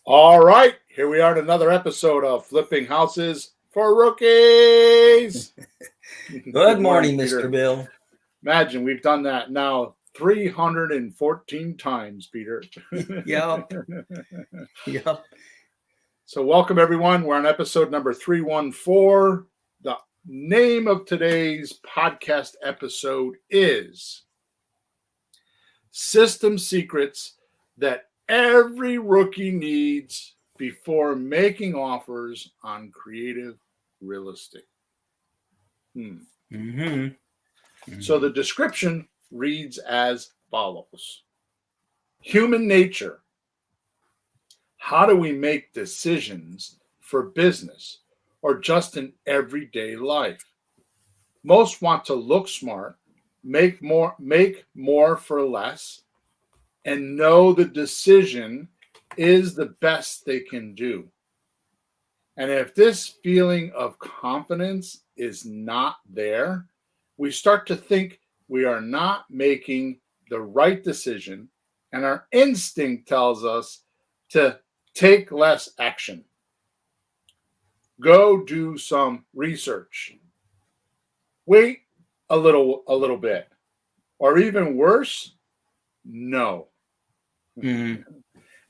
All right, here we are at another episode of Flipping Houses for Rookies. Good morning, Peter. Mr. Bill. Imagine we've done that now 314 times, Peter. Yep. Yep. So welcome, everyone. We're on episode number 314. The name of today's podcast episode is System Secrets That Every Rookie Needs Before Making Offers on Creative Real Estate. So the description reads as follows. Human nature. How do we make decisions for business or just in everyday life? Most want to look smart, make more for less, and know the decision is the best they can do. And if this feeling of confidence is not there, we start to think we are not making the right decision, and our instinct tells us to take less action. Go do some research. Wait a little bit. Or even worse, no. And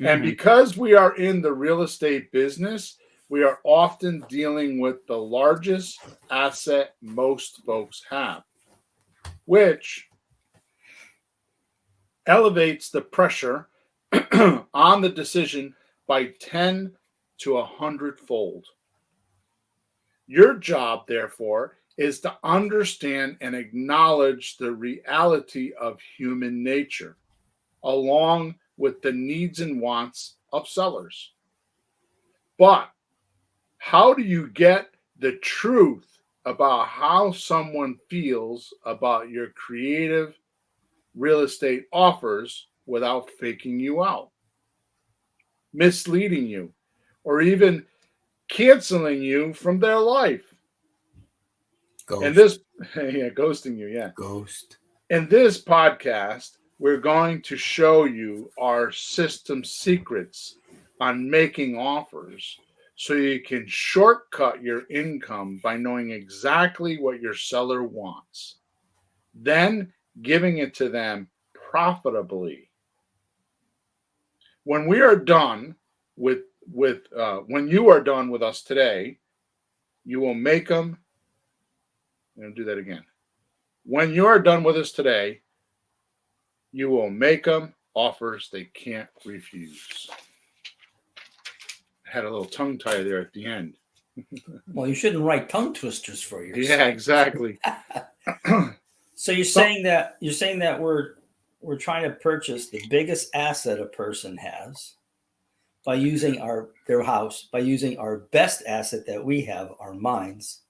because we are in the real estate business, we are often dealing with the largest asset most folks have, which elevates the pressure on the decision by 10 to 100-fold. Your job, therefore, is to understand and acknowledge the reality of human nature, along with the needs and wants of sellers. But how do you get the truth about how someone feels about your creative real estate offers without faking you out, misleading you, or even canceling you from their life? Ghost. Ghosting you, yeah. Ghost. In this podcast, we're going to show you our system secrets on making offers so you can shortcut your income by knowing exactly what your seller wants, then giving it to them profitably. When we are done when you are done with us today, you will make them. I'm going to do that again. When you are done with us today, you will make them offers they can't refuse. I had a little tongue tie there at the end. Well, you shouldn't write tongue twisters for yourself. Yeah, exactly. So you're saying that we're trying to purchase the biggest asset a person has by using their house, by using our best asset that we have, our minds,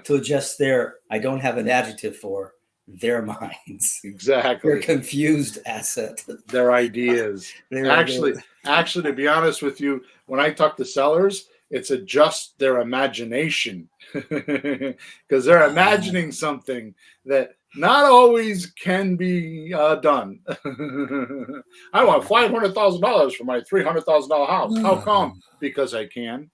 to adjust their, I don't have an adjective for, their minds. Exactly. Their confused asset. Their ideas. Actually, to be honest with you, when I talk to sellers, it's adjust their imagination because they're imagining something that not always can be done. I want $500,000 for my $300,000 house. How come? Because I can.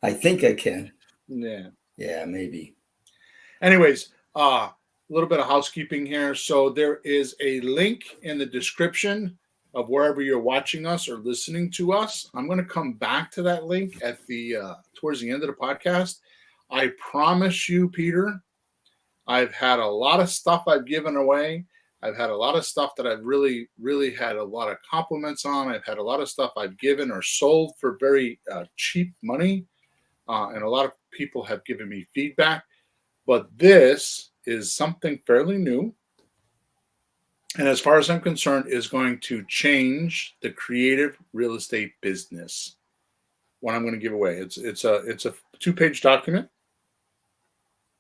I think I can. Yeah, maybe. Anyways, a little bit of housekeeping here. So there is a link in the description of wherever you're watching us or listening to us. I'm going to come back to that link at the towards the end of the podcast. I promise you, Peter, I've had a lot of stuff I've given away. I've had a lot of stuff that I've really, really had a lot of compliments on. I've had a lot of stuff I've given or sold for very cheap money. And a lot of people have given me feedback. But this is something fairly new. And as far as I'm concerned, is going to change the creative real estate business. What I'm going to give away. It's a 2-page document.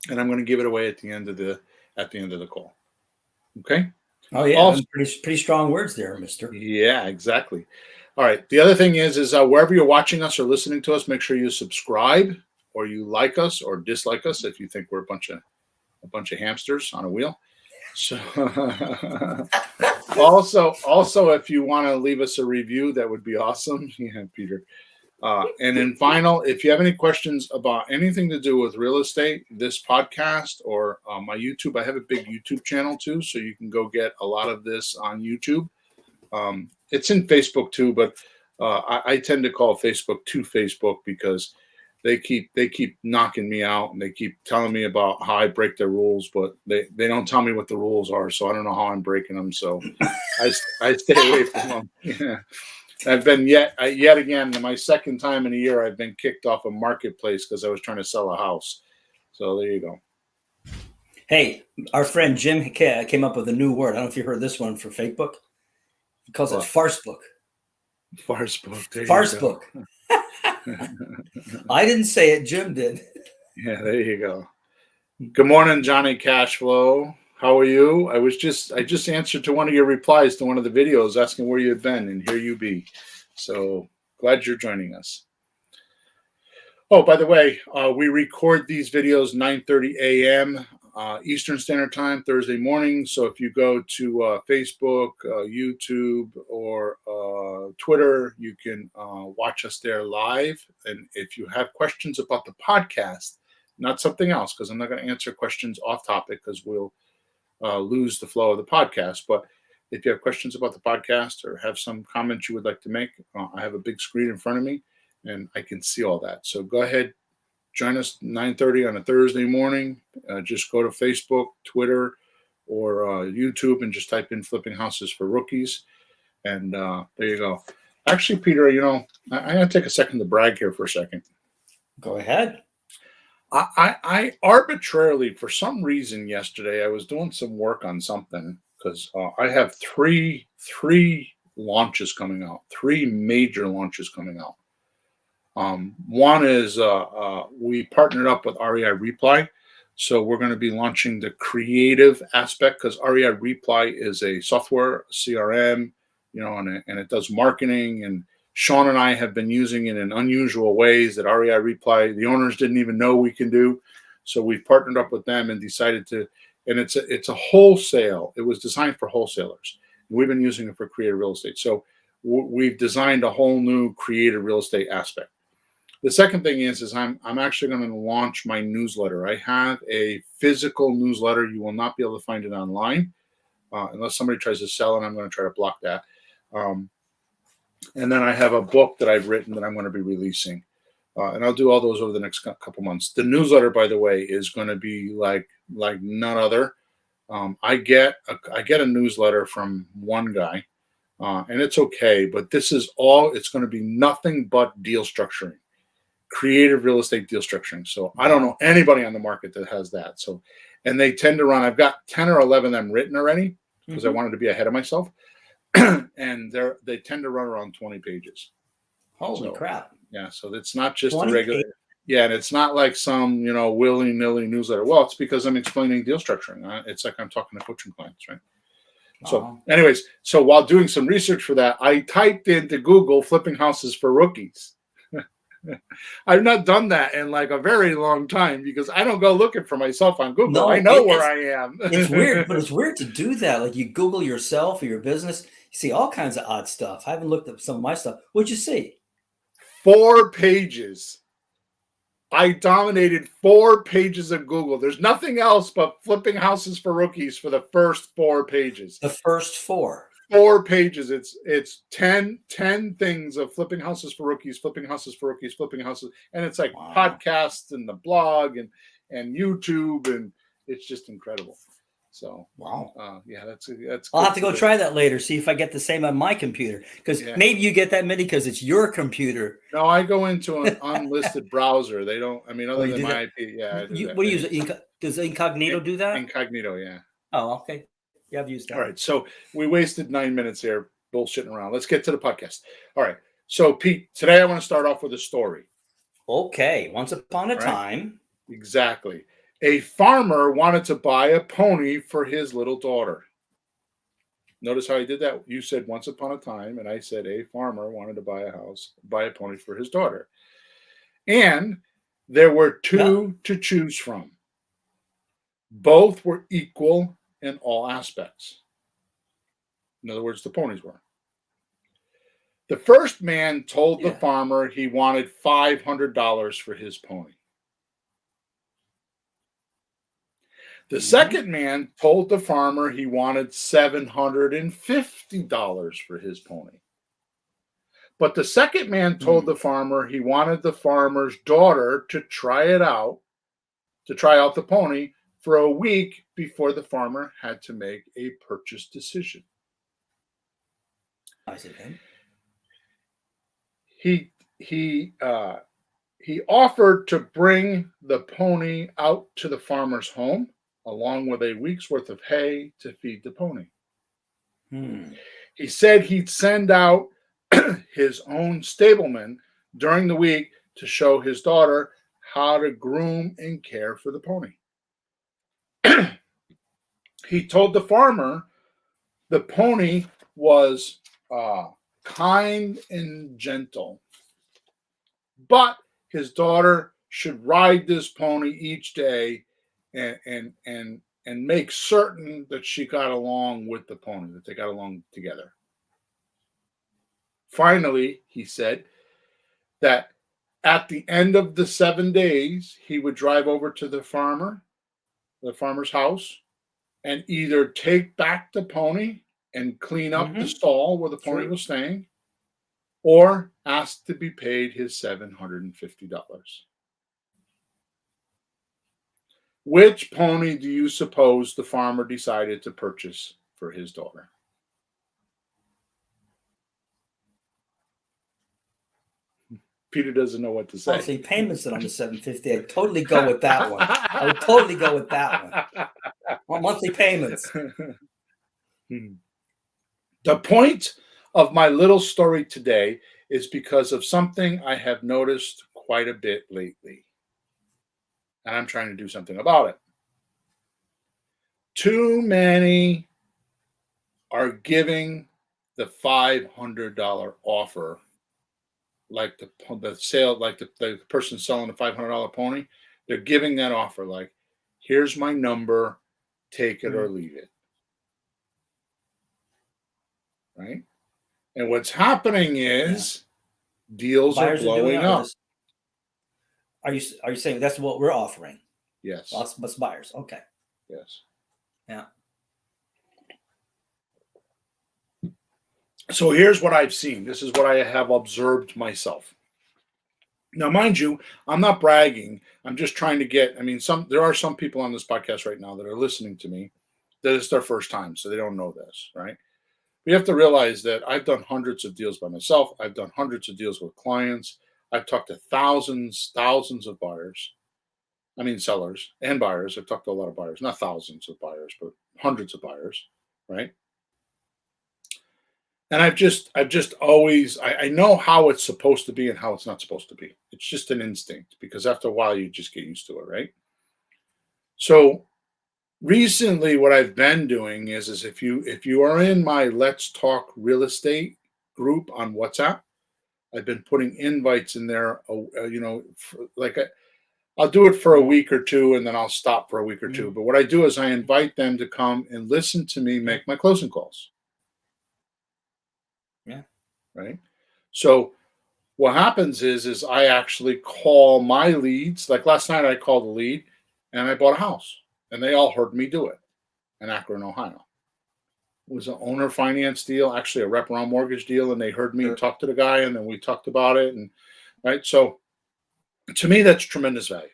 And I'm going to give it away at the end of the call. Okay? Oh yeah, also, pretty strong words there, mister. Yeah, exactly. All right. The other thing is wherever you're watching us or listening to us, make sure you subscribe or you like us or dislike us if you think we're a bunch of hamsters on a wheel. So also, if you want to leave us a review, that would be awesome. Yeah, Peter. And then final, if you have any questions about anything to do with real estate, this podcast, or my YouTube, I have a big YouTube channel too, so you can go get a lot of this on YouTube. It's in Facebook too, but I tend to call Facebook to Facebook because they keep knocking me out, and they keep telling me about how I break their rules, but they don't tell me what the rules are, so I don't know how I'm breaking them. So I stay away from them. Yeah. I've been yet again, my second time in a year, I've been kicked off a marketplace because I was trying to sell a house. So there you go. Hey, our friend Jim came up with a new word. I don't know if you heard this one for fake book. He calls it farce book. Farce book. Farce book. I didn't say it. Jim did. Yeah, there you go. Good morning, Johnny Cashflow. How are you? I just answered to one of your replies to one of the videos asking where you had been, and here you be. So glad you're joining us. Oh, by the way, we record these videos 9:30 a.m. Eastern Standard Time, Thursday morning. So if you go to Facebook, YouTube, or Twitter, you can watch us there live. And if you have questions about the podcast, not something else, because I'm not going to answer questions off topic because we'll lose the flow of the podcast. But if you have questions about the podcast or have some comments you would like to make, I have a big screen in front of me and I can see all that. So go ahead, join us 9:30 on a Thursday morning. Just go to Facebook, Twitter, or YouTube and just type in Flipping Houses for Rookies. And there you go. Actually, Peter, I got to take a second to brag here for a second. Go ahead. I arbitrarily, for some reason, yesterday I was doing some work on something because I have three launches coming out, three major launches coming out. One is we partnered up with REI Reply, so we're going to be launching the creative aspect because REI Reply is a software CRM, and it does marketing, and Sean and I have been using it in unusual ways that REI Reply, the owners didn't even know we can do. So we've partnered up with them and decided to, and it's a wholesale. It was designed for wholesalers. We've been using it for creative real estate. So we've designed a whole new creative real estate aspect. The second thing is I'm actually going to launch my newsletter. I have a physical newsletter. You will not be able to find it online unless somebody tries to sell it. I'm going to try to block that. And then I have a book that I've written that I'm going to be releasing. And I'll do all those over the next couple months. The newsletter, by the way, is going to be like none other. I get a newsletter from one guy, and it's okay. But this is all. It's going to be nothing but deal structuring, creative real estate deal structuring. So I don't know anybody on the market that has that. So, and they tend to run. I've got 10 or 11 of them written already because I wanted to be ahead of myself. And they tend to run around 20 pages. Holy crap. Yeah, so it's not just a regular. Yeah, and it's not like some, willy-nilly newsletter. Well, it's because I'm explaining deal structuring. It's like I'm talking to coaching clients, right? So anyways, so while doing some research for that, I typed into Google Flipping Houses for Rookies. I've not done that in like a very long time because I don't go looking for myself on Google. No, I know where I am. It's weird, but it's weird to do that. Like you Google yourself or your business, you see all kinds of odd stuff. I haven't looked up some of my stuff. What'd you see? 4 pages. I dominated 4 pages of Google. There's nothing else but Flipping Houses for Rookies for the first 4 pages. The first 4. 4 pages. It's 10 things of Flipping Houses for Rookies, Flipping Houses for Rookies, Flipping Houses, and it's like podcasts and the blog and YouTube, and it's just incredible. So yeah, that's. I'll have to go try that later. See if I get the same on my computer because maybe you get that many because it's your computer. No, I go into an unlisted browser. They don't. I mean, other than my IP, yeah. What do you use? Does Incognito do that? Incognito, yeah. Oh, okay. Yeah, I've used that. All right, so we wasted 9 minutes here bullshitting around. Let's get to the podcast. All right, so Pete, today I want to start off with a story. Okay, once upon a time. Exactly. A farmer wanted to buy a pony for his little daughter. Notice how I did that? You said once upon a time, and I said a farmer wanted to buy a pony for his daughter. And there were 2 to choose from. Both were equal in all aspects. In other words, the ponies were. The first man told the Yeah. farmer he wanted $500 for his pony. The second man told the farmer he wanted $750 for his pony. But the second man told the farmer he wanted the farmer's daughter to try out the pony for a week before the farmer had to make a purchase decision. I see him. He offered to bring the pony out to the farmer's home along with a week's worth of hay to feed the pony. He said he'd send out his own stableman during the week to show his daughter how to groom and care for the pony. He told the farmer the pony was kind and gentle, but his daughter should ride this pony each day and make certain that she got along with the pony, that they got along together. Finally, he said that at the end of the 7 days, he would drive over to the farmer's house, and either take back the pony and clean up the stall where the pony was staying, or ask to be paid his $750. Which pony do you suppose the farmer decided to purchase for his daughter? Peter doesn't know what to say. Monthly payments on the $750. I'd totally go with that one. I would totally go with that one. Well, monthly payments. The point of my little story today is because of something I have noticed quite a bit lately. And I'm trying to do something about it. Too many are giving the $500 offer, like the sale, like the person selling the $500 pony. They're giving that offer like, here's my number, take it or leave it. Right? And what's happening is deals Buyers are blowing up. Are you saying that's what we're offering? Yes. Us buyers. Okay. Yes. Yeah. So here's what I've seen. This is what I have observed myself. Now, mind you, I'm not bragging. I'm just trying to get, there are some people on this podcast right now that are listening to me that it's their first time, so they don't know this, right? We have to realize that I've done hundreds of deals by myself. I've done hundreds of deals with clients. I've talked to thousands of buyers. Sellers and buyers. I've talked to a lot of buyers, not thousands of buyers, but hundreds of buyers, right? And I've just always, I know how it's supposed to be and how it's not supposed to be. It's just an instinct, because after a while you just get used to it, right? So recently what I've been doing is if you are in my Let's Talk Real Estate group on WhatsApp, I've been putting invites in there, I'll do it for a week or two and then I'll stop for a week or two. But what I do is I invite them to come and listen to me make my closing calls. Yeah. Right. So what happens is I actually call my leads. Like last night I called a lead and I bought a house, and they all heard me do it in Akron, Ohio. It was an owner finance deal, actually a wraparound mortgage deal, and they heard me talk to the guy, and then we talked about it. And right. So to me, that's tremendous value.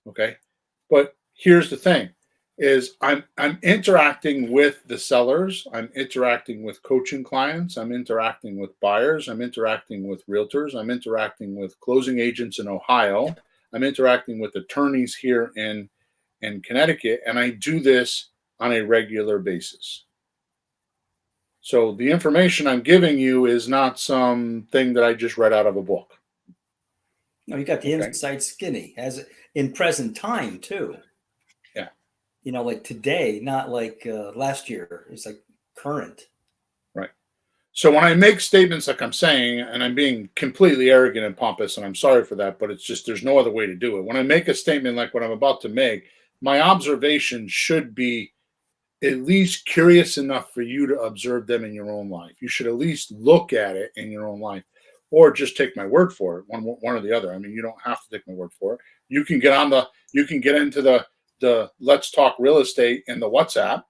Okay. But here's the thing is I'm interacting with the sellers. I'm interacting with coaching clients. I'm interacting with buyers. I'm interacting with realtors. I'm interacting with closing agents in Ohio. I'm interacting with attorneys here in Connecticut. And I do this on a regular basis. So the information I'm giving you is not something that I just read out of a book. No, you got the inside skinny as in present time too. Yeah. Like today, not like last year. It's like current. Right. So when I make statements like I'm saying, and I'm being completely arrogant and pompous, and I'm sorry for that, but it's just, there's no other way to do it. When I make a statement like what I'm about to make, my observation should be at least curious enough for you to observe them in your own life. You should at least look at it in your own life, or just take my word for it. One or the other. I mean, you don't have to take my word for it. You can get into the Let's Talk Real Estate in WhatsApp,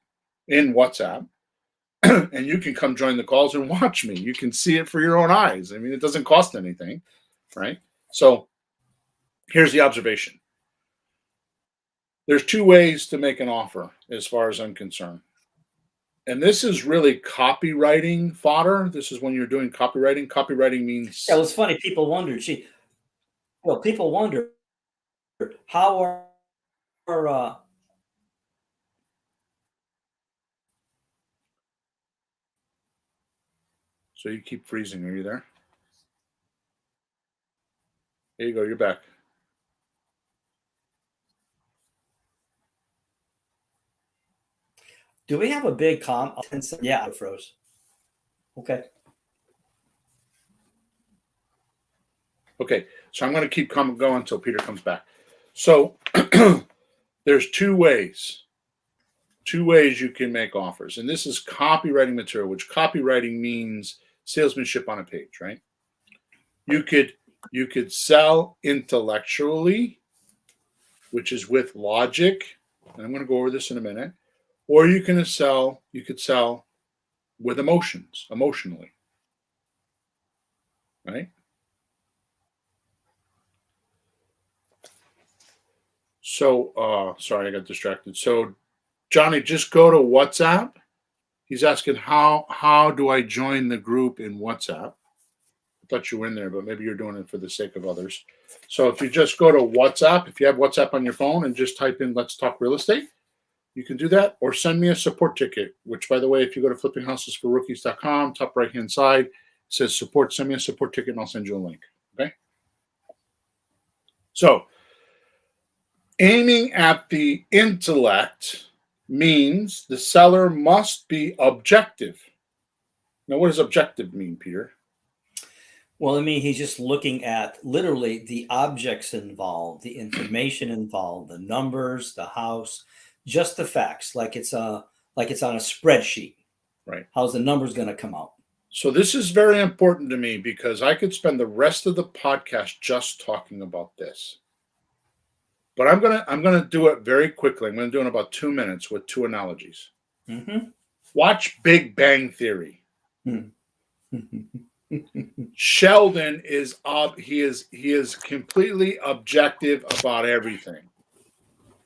and you can come join the calls and watch me. You can see it for your own eyes. I mean, it doesn't cost anything, right? So here's the observation. There's two ways to make an offer as far as I'm concerned. And this is really copywriting fodder. This is when you're doing copywriting. Copywriting means... Yeah, it was funny. People wondered, people wonder how are So you keep freezing. Are you there? There you go. You're back. do we have a big Yeah, it froze. Okay. Okay. So I'm going to keep going until Peter comes back. So there's two ways you can make offers. And this is copywriting material, which copywriting means salesmanship on a page, right? You could sell intellectually, which is with logic. And I'm going to go over this in a minute. Or you could sell with emotionally. Right? So, sorry, I got distracted. So, Johnny, just go to WhatsApp. He's asking, how do I join the group in WhatsApp? I thought you were in there, but maybe you're doing it for the sake of others. So if you just go to WhatsApp, if you have WhatsApp on your phone and just type in Let's Talk Real Estate, you can do that, or send me a support ticket, which, by the way, if you go to flippinghousesforrookies.com, top right-hand side, it says support. Send me a support ticket and I'll send you a link. Okay? So aiming at the intellect means the seller must be objective. Now, what does objective mean, Peter? Well, I mean, he's just looking at literally the objects involved, the information involved, the numbers, the house, just the facts, like it's on a spreadsheet. Right. How's the numbers going to come out? So this is very important to me because I could spend the rest of the podcast just talking about this. But I'm gonna do it very quickly. I'm gonna do it in about 2 minutes with two analogies. Mm-hmm. Watch Big Bang Theory. Sheldon is completely objective about everything.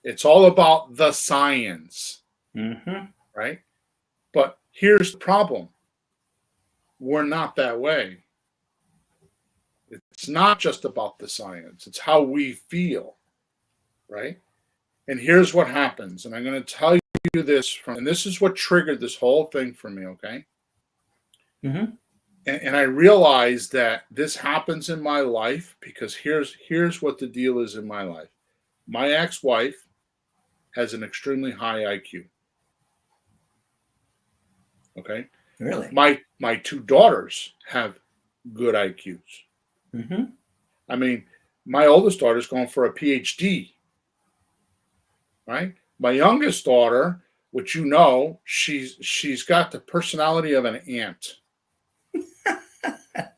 It's all about the science, right? But here's the problem: we're not that way. It's not just about the science; it's how we feel. Right? And here's what happens. And I'm going to tell you this and this is what triggered this whole thing for me. Okay. Mm-hmm. And I realized that this happens in my life because here's what the deal is in my life. My ex-wife has an extremely high IQ. Okay. Really? My two daughters have good IQs. Mm-hmm. I mean, my oldest daughter's going for a PhD. Right? My youngest daughter, which she's got the personality of an ant.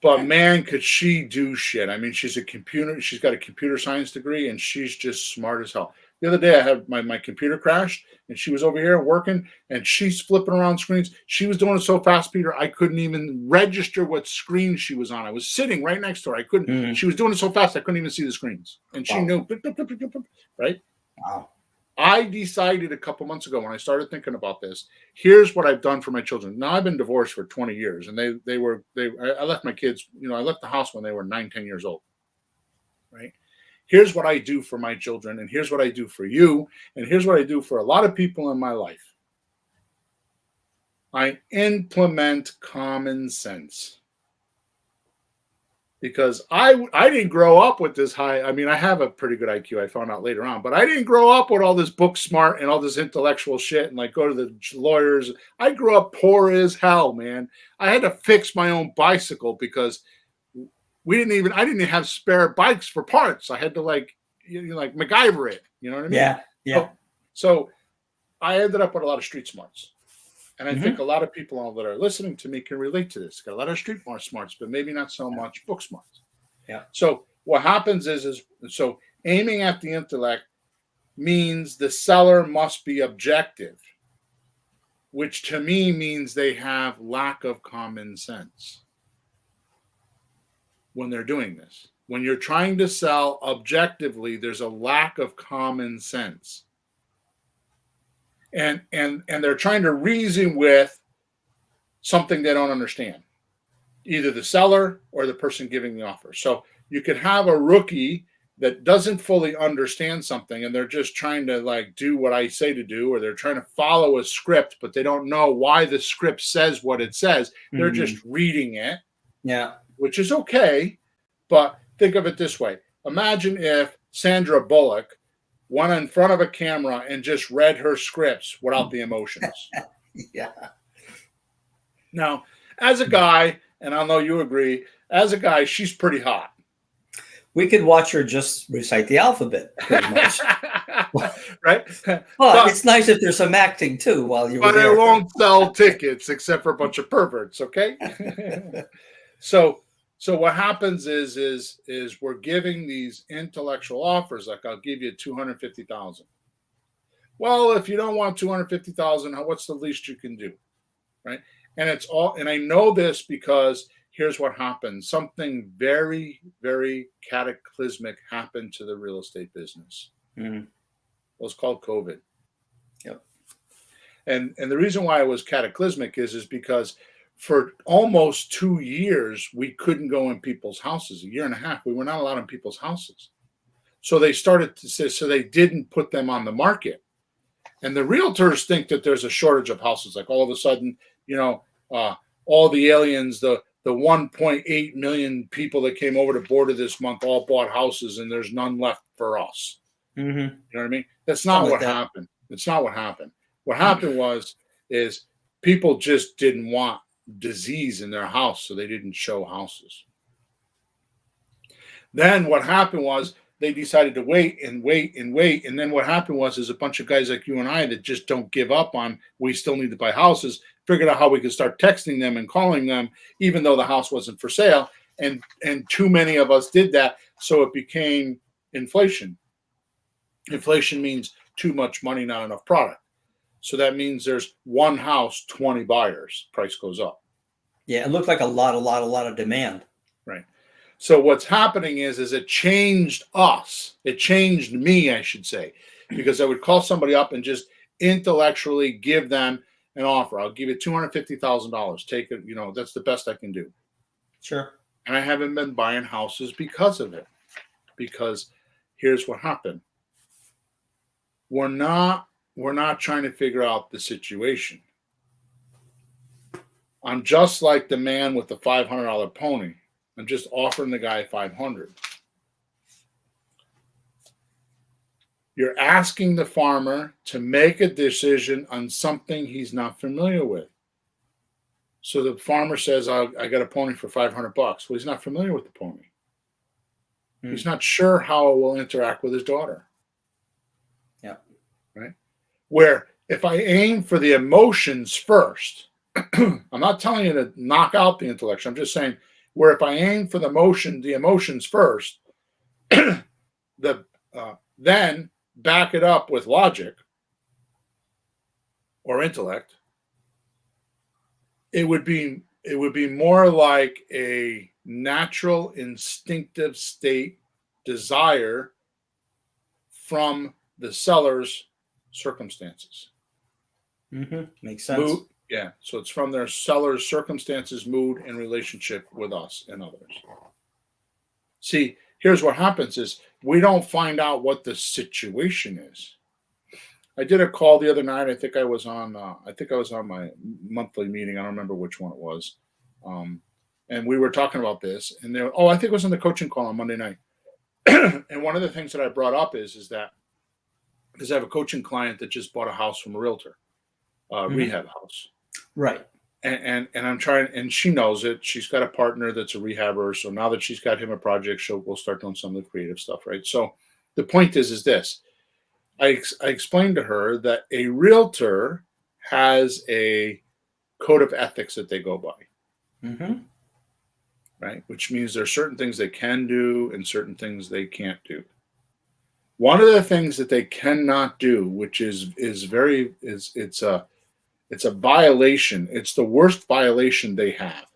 But man, could she do shit. I mean, she's got a computer science degree and she's just smart as hell. The other day I had my computer crashed and she was over here working and she's flipping around screens. She was doing it so fast, Peter, I couldn't even register what screen she was on. I was sitting right next to her. I couldn't, She was doing it so fast I couldn't even see the screens. And she knew, right? Wow. I decided a couple months ago when I started thinking about this, here's what I've done for my children. Now I've been divorced for 20 years and I left my kids, I left the house when they were 9, 10 years old. Right. Here's what I do for my children. And here's what I do for you. And here's what I do for a lot of people in my life. I implement common sense. Because I didn't grow up with this high. I mean, I have a pretty good IQ. I found out later on, but I didn't grow up with all this book smart and all this intellectual shit and like go to the lawyers. I grew up poor as hell, man. I had to fix my own bicycle because I didn't even have spare bikes for parts. I had to like MacGyver it. You know what I mean? Yeah. So I ended up with a lot of street smarts. And I think Mhm. a lot of people that are listening to me can relate to this. Got a lot of street smarts, but maybe not so Yeah. much book smarts. Yeah. So what happens is so aiming at the intellect means the seller must be objective, which to me means they have lack of common sense when they're doing this. When you're trying to sell objectively, there's a lack of common sense. And they're trying to reason with something they don't understand, either the seller or the person giving the offer. So you could have a rookie that doesn't fully understand something and they're just trying to like do what I say to do, or they're trying to follow a script, but they don't know why the script says what it says. They're just Mhm. reading it, Yeah. which is okay. But think of it this way. Imagine if Sandra Bullock went in front of a camera and just read her scripts without the emotions. Yeah. Now, as a guy, and I know you agree, as a guy, she's pretty hot. We could watch her just recite the alphabet, pretty much. Right? But it's nice if there's some acting too while you were But it there. won't sell tickets except for a bunch of perverts, okay? So what happens is we're giving these intellectual offers, like I'll give you 250,000. Well, if you don't want 250,000, what's the least you can do? Right? And it's all, and I know this because here's what happened. Something very, very cataclysmic happened to the real estate business. Mhm. It was called COVID. Yep. And the reason why it was cataclysmic is because for almost 2 years we couldn't go in people's houses. A year and a half we were not allowed in people's houses. So they started to say, so they didn't put them on the market. And the realtors think that there's a shortage of houses. Like all of a sudden, all the aliens, the 1.8 million people that came over to border this month all bought houses and there's none left for us. Mhm. You know what I mean? That's not Something what like that. happened. It's not what happened. What happened is people just didn't want disease in their house, so they didn't show houses. Then what happened was they decided to wait and wait and wait. And then what happened was a bunch of guys like you and I that just don't give up on we still need to buy houses, figured out how we could start texting them and calling them, even though the house wasn't for sale. And too many of us did that. So it became inflation. Inflation means too much money, not enough product. So that means there's one house, 20 buyers, price goes up. Yeah, it looked like a lot of demand. Right. So what's happening is it changed us. It changed me, I should say, because I would call somebody up and just intellectually give them an offer. I'll give you $250,000. Take it. That's the best I can do. Sure. And I haven't been buying houses because of it. Because here's what happened. We're not trying to figure out the situation. I'm just like the man with the $500 pony. I'm just offering the guy $500. You're asking the farmer to make a decision on something he's not familiar with. So the farmer says, I got a pony for $500. Well, he's not familiar with the pony. He's not sure how it will interact with his daughter. Yeah. Right? Where if I aim for the emotions first, I'm not telling you to knock out the intellect. I'm just saying, where if I aim for the emotions first, then back it up with logic or intellect, it would be more like a natural, instinctive state desire from the seller's circumstances. Mm-hmm. Makes sense. Mood, yeah. So it's from their seller's circumstances, mood, and relationship with us and others. See, here's what happens is we don't find out what the situation is. I did a call the other night. I think I was on my monthly meeting. I don't remember which one it was. And we were talking about this, and I think it was on the coaching call on Monday night. And one of the things that I brought up is that because I have a coaching client that just bought a house from a realtor, rehab house. Right. And I'm trying, and she knows it. She's got a partner that's a rehabber. So now that she's got him a project, we'll start doing some of the creative stuff, right? So the point is this. I explained to her that a realtor has a code of ethics that they go by, Mm-hmm. right? Which means there's certain things they can do and certain things they can't do. One of the things that they cannot do, which is very is it's a violation. It's the worst violation they have,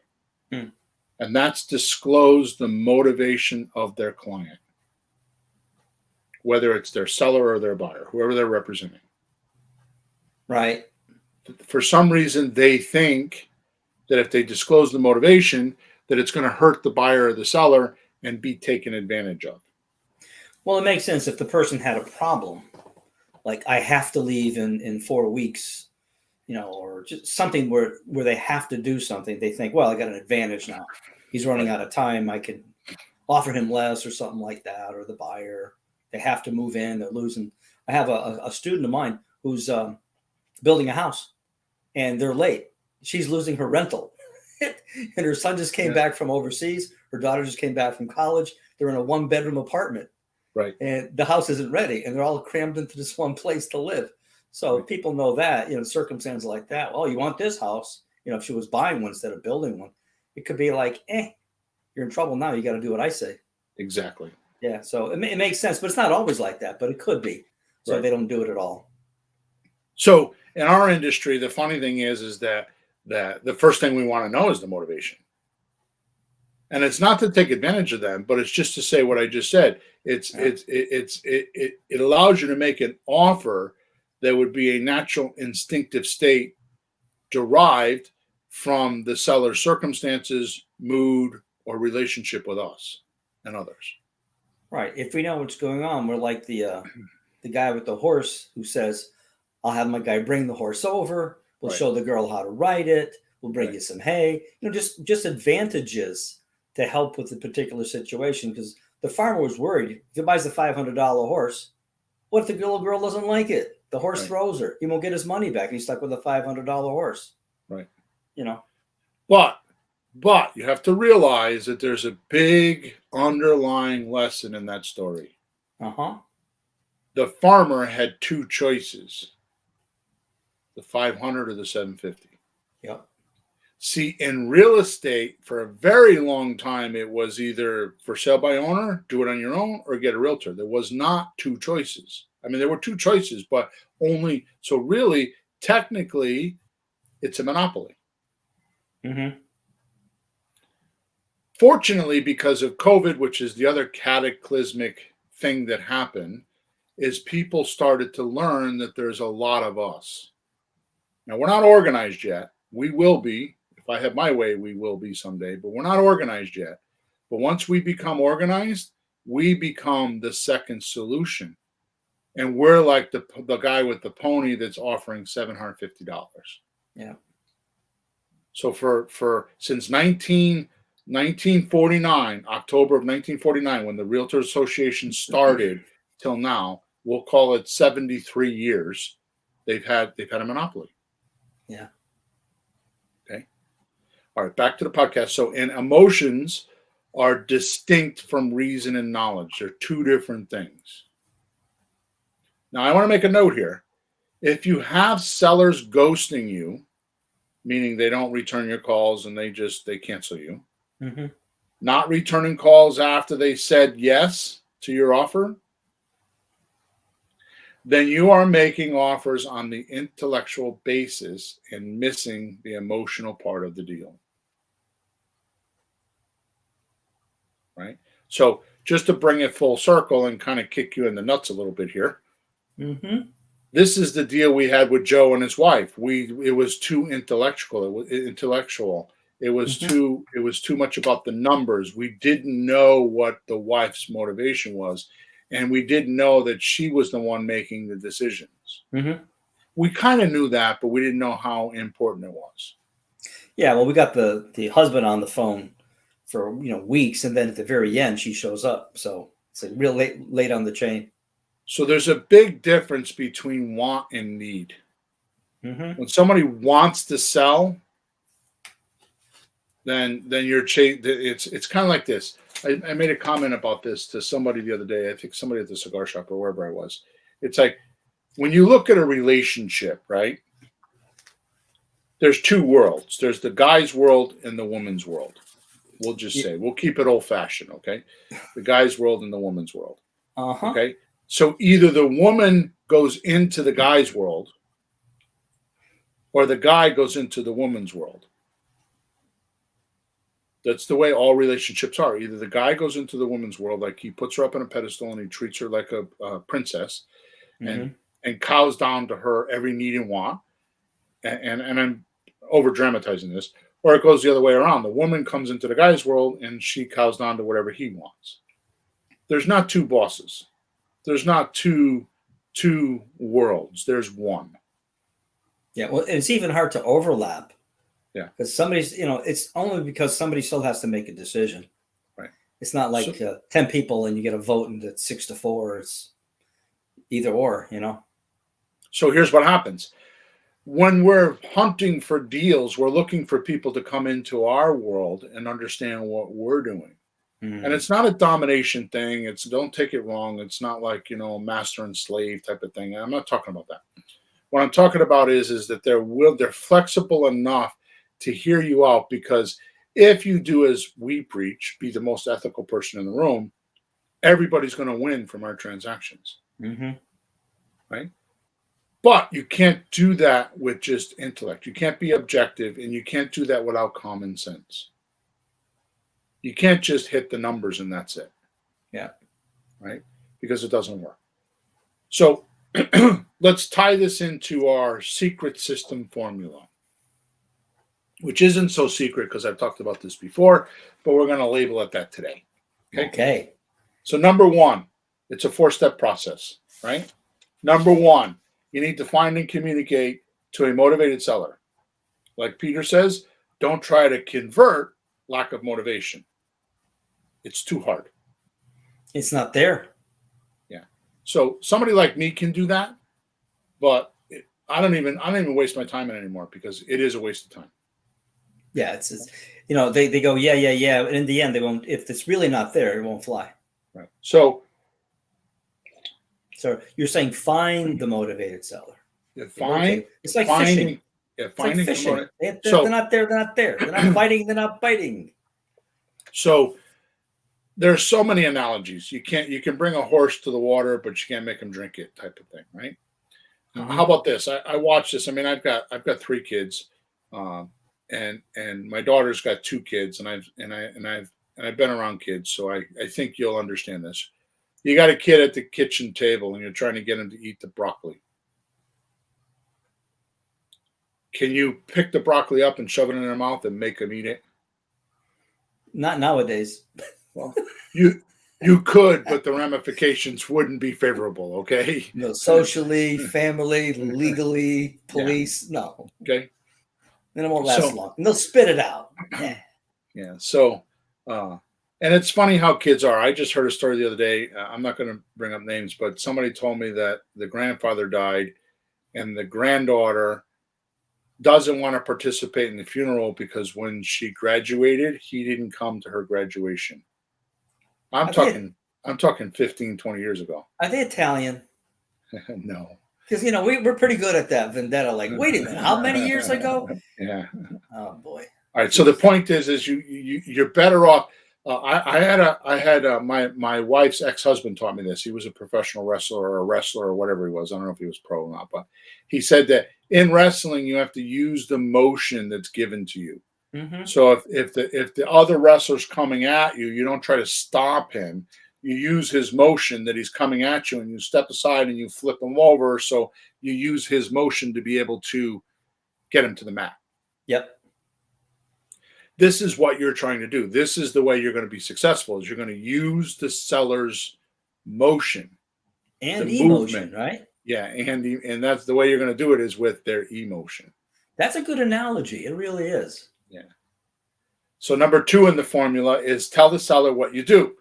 Mm. and that's disclose the motivation of their client, whether it's their seller or their buyer, whoever they're representing. Right. For some reason, they think that if they disclose the motivation, that it's going to hurt the buyer or the seller and be taken advantage of. Well, it makes sense if the person had a problem, like I have to leave in 4 weeks, or just something where they have to do something. They think, well, I got an advantage now. He's running Right. out of time. I can offer him less or something like that, or the buyer. They have to move in. They're losing. I have a student of mine who's building a house, and they're late. She's losing her rental, and her son just came Yeah. back from overseas. Her daughter just came back from college. They're in a 1-bedroom apartment, Right. and the house isn't ready, and they're all crammed into this one place to live. So Right. people know that, circumstances like that. Well, you want this house, if she was buying one instead of building one, it could be like, you're in trouble now. You got to do what I say. Exactly. Yeah. So it makes sense, but it's not always like that, but it could be. So Right. they don't do it at all. So in our industry, the funny thing is that the first thing we want to know is the motivation. And it's not to take advantage of them, but it's just to say what I just said. It allows you to make an offer that would be a natural instinctive state derived from the seller's circumstances, mood, or relationship with us and others. Right. If we know what's going on, we're like the guy with the horse who says, I'll have my guy bring the horse over. We'll Right. show the girl how to ride it. We'll bring Right. you some hay. Just advantages to help with the particular situation. Because the farmer was worried. If he buys the $500 horse, what if the little girl doesn't like it? The horse Right. throws her. He won't get his money back, and he's stuck with a $500 horse. Right. But you have to realize that there's a big underlying lesson in that story. Uh-huh. The farmer had two choices: the 500 or the 750. Yep. See, in real estate, for a very long time, it was either for sale by owner, do it on your own, or get a realtor. There was not two choices. I mean, there were two choices, but only so really, technically, it's a monopoly. Mm-hmm. Fortunately, because of COVID, which is the other cataclysmic thing that happened, is people started to learn that there's a lot of us. Now, we're not organized yet. We will be. If I have my way, we will be someday, but we're not organized yet. But once we become organized, we become the second solution. And we're like the guy with the pony that's offering $750. Yeah. So since 1949, October of 1949, when the Realtors Association started till now, we'll call it 73 years, they've had a monopoly. Yeah. Okay. All right, back to the podcast. So, and emotions are distinct from reason and knowledge. They're two different things. Now, I want to make a note here. If you have sellers ghosting you, meaning they don't return your calls and they cancel you, Mm-hmm. not returning calls after they said yes to your offer, then you are making offers on the intellectual basis and missing the emotional part of the deal. Right? So just to bring it full circle and kind of kick you in the nuts a little bit here. Mm-hmm. This is the deal we had with Joe and his wife. It was too intellectual. It was intellectual. It was too much about the numbers. We didn't know what the wife's motivation was, and we didn't know that she was the one making the decisions. Mm-hmm. We kind of knew that, but we didn't know how important it was. Yeah, well, we got the husband on the phone for weeks, and then at the very end, she shows up. So it's like real late on the chain. So there's a big difference between want and need. Mm-hmm. When somebody wants to sell, then you're it's kind of like this. I made a comment about this to somebody the other day. I think somebody at the cigar shop or wherever I was. It's like when you look at a relationship, right? There's two worlds. There's the guy's world and the woman's world. We'll just say, we'll keep it old fashioned, okay? The guy's world and the woman's world. Okay. So either the woman goes into the guy's world or the guy goes into the woman's world. That's the way all relationships are. Either the guy goes into the woman's world, like he puts her up on a pedestal and he treats her like a princess, and cows down to her every need and want. And I'm over dramatizing this. Or it goes the other way around. The woman comes into the guy's world and she cows down to whatever he wants. There's not two bosses. There's not two worlds. There's one. Yeah, well, it's even hard to overlap. Yeah. Because somebody's, it's only because somebody still has to make a decision. Right. It's not like 10 people and you get a vote and it's 6-4. It's either or, So here's what happens. When we're hunting for deals, we're looking for people to come into our world and understand what we're doing. And it's not a domination thing. It's, don't take it wrong. It's not like, master and slave type of thing. I'm not talking about that. What I'm talking about is that they're flexible enough to hear you out, because if you do as we preach, be the most ethical person in the room, everybody's going to win from our transactions. Right? But you can't do that with just intellect. You can't be objective, and you can't do that without common sense. You can't just hit the numbers and that's it. Yeah. Right? Because it doesn't work. So let's tie this into our secret system formula, which isn't so secret because I've talked about this before, but we're going to label it that today. Okay. So number one, it's a 4-step process, right? Number one, you need to find and communicate to a motivated seller. Like Peter says, don't try to convert lack of motivation. It's too hard. It's not there. Yeah. So somebody like me can do that, but I don't even waste my time in it anymore, because it is a waste of time. Yeah, it's they go, yeah, and in the end they won't. If it's really not there, it won't fly. Right. So you're saying find the motivated seller. Find. It's like fishing. Yeah, it's like fishing. They're not there. They're not there. They're not biting. They're not biting. So there's so many analogies. You can bring a horse to the water, but you can't make him drink it, type of thing, right? How about this? I watch this. I mean, I've got 3 kids, and my daughter's got 2 kids, and I've been around kids, so I think you'll understand this. You got a kid at the kitchen table, and you're trying to get him to eat the broccoli. Can you pick the broccoli up and shove it in their mouth and make them eat it? Not nowadays. Well, you could, but the ramifications wouldn't be favorable, okay? No, socially, family, legally, police, no. Okay. Then it won't last long. And they'll spit it out. Yeah. So, and it's funny how kids are. I just heard a story the other day. I'm not going to bring up names, but somebody told me that the grandfather died and the granddaughter doesn't want to participate in the funeral because when she graduated, he didn't come to her graduation. I'm talking 15, 20 years ago. Are they Italian? No. Because, we're pretty good at that vendetta. Like, wait a minute, how many years ago? Yeah. Oh, boy. All right. So the point is you're better off. My wife's ex-husband taught me this. He was a professional wrestler or whatever he was. I don't know if he was pro or not, but he said that in wrestling, you have to use the motion that's given to you. So if the other wrestler's coming at you, you don't try to stop him. You use his motion that he's coming at you, and you step aside and you flip him over. So you use his motion to be able to get him to the mat. Yep. This is what you're trying to do. This is the way you're going to be successful, is you're going to use the seller's motion and emotion, right? Yeah. And that's the way you're going to do it, is with their emotion. That's a good analogy. It really is. Yeah. So number 2 in the formula is tell the seller what you do.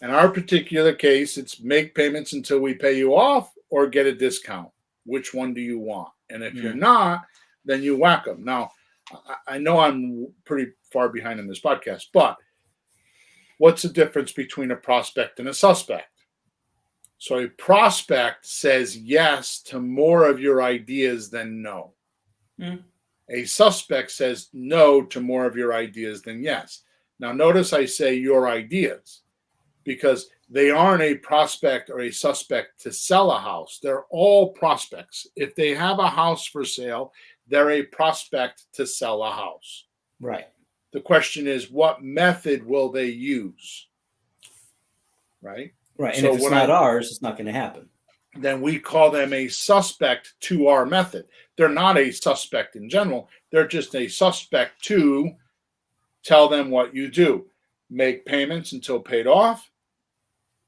In our particular case, it's make payments until we pay you off or get a discount. Which one do you want? And if you're not, then you whack them. Now, I know I'm pretty far behind in this podcast, but what's the difference between a prospect and a suspect? So a prospect says yes to more of your ideas than no. Mm. A suspect says no to more of your ideas than yes. Now, notice I say your ideas because they aren't a prospect or a suspect to sell a house. They're all prospects. If they have a house for sale, they're a prospect to sell a house. Right. The question is, what method will they use? Right? Right. And So if it's when not ours, it's not going to happen. then we call them a suspect to our method. They're not a suspect in general. They're just a suspect to tell them what you do. Make payments until paid off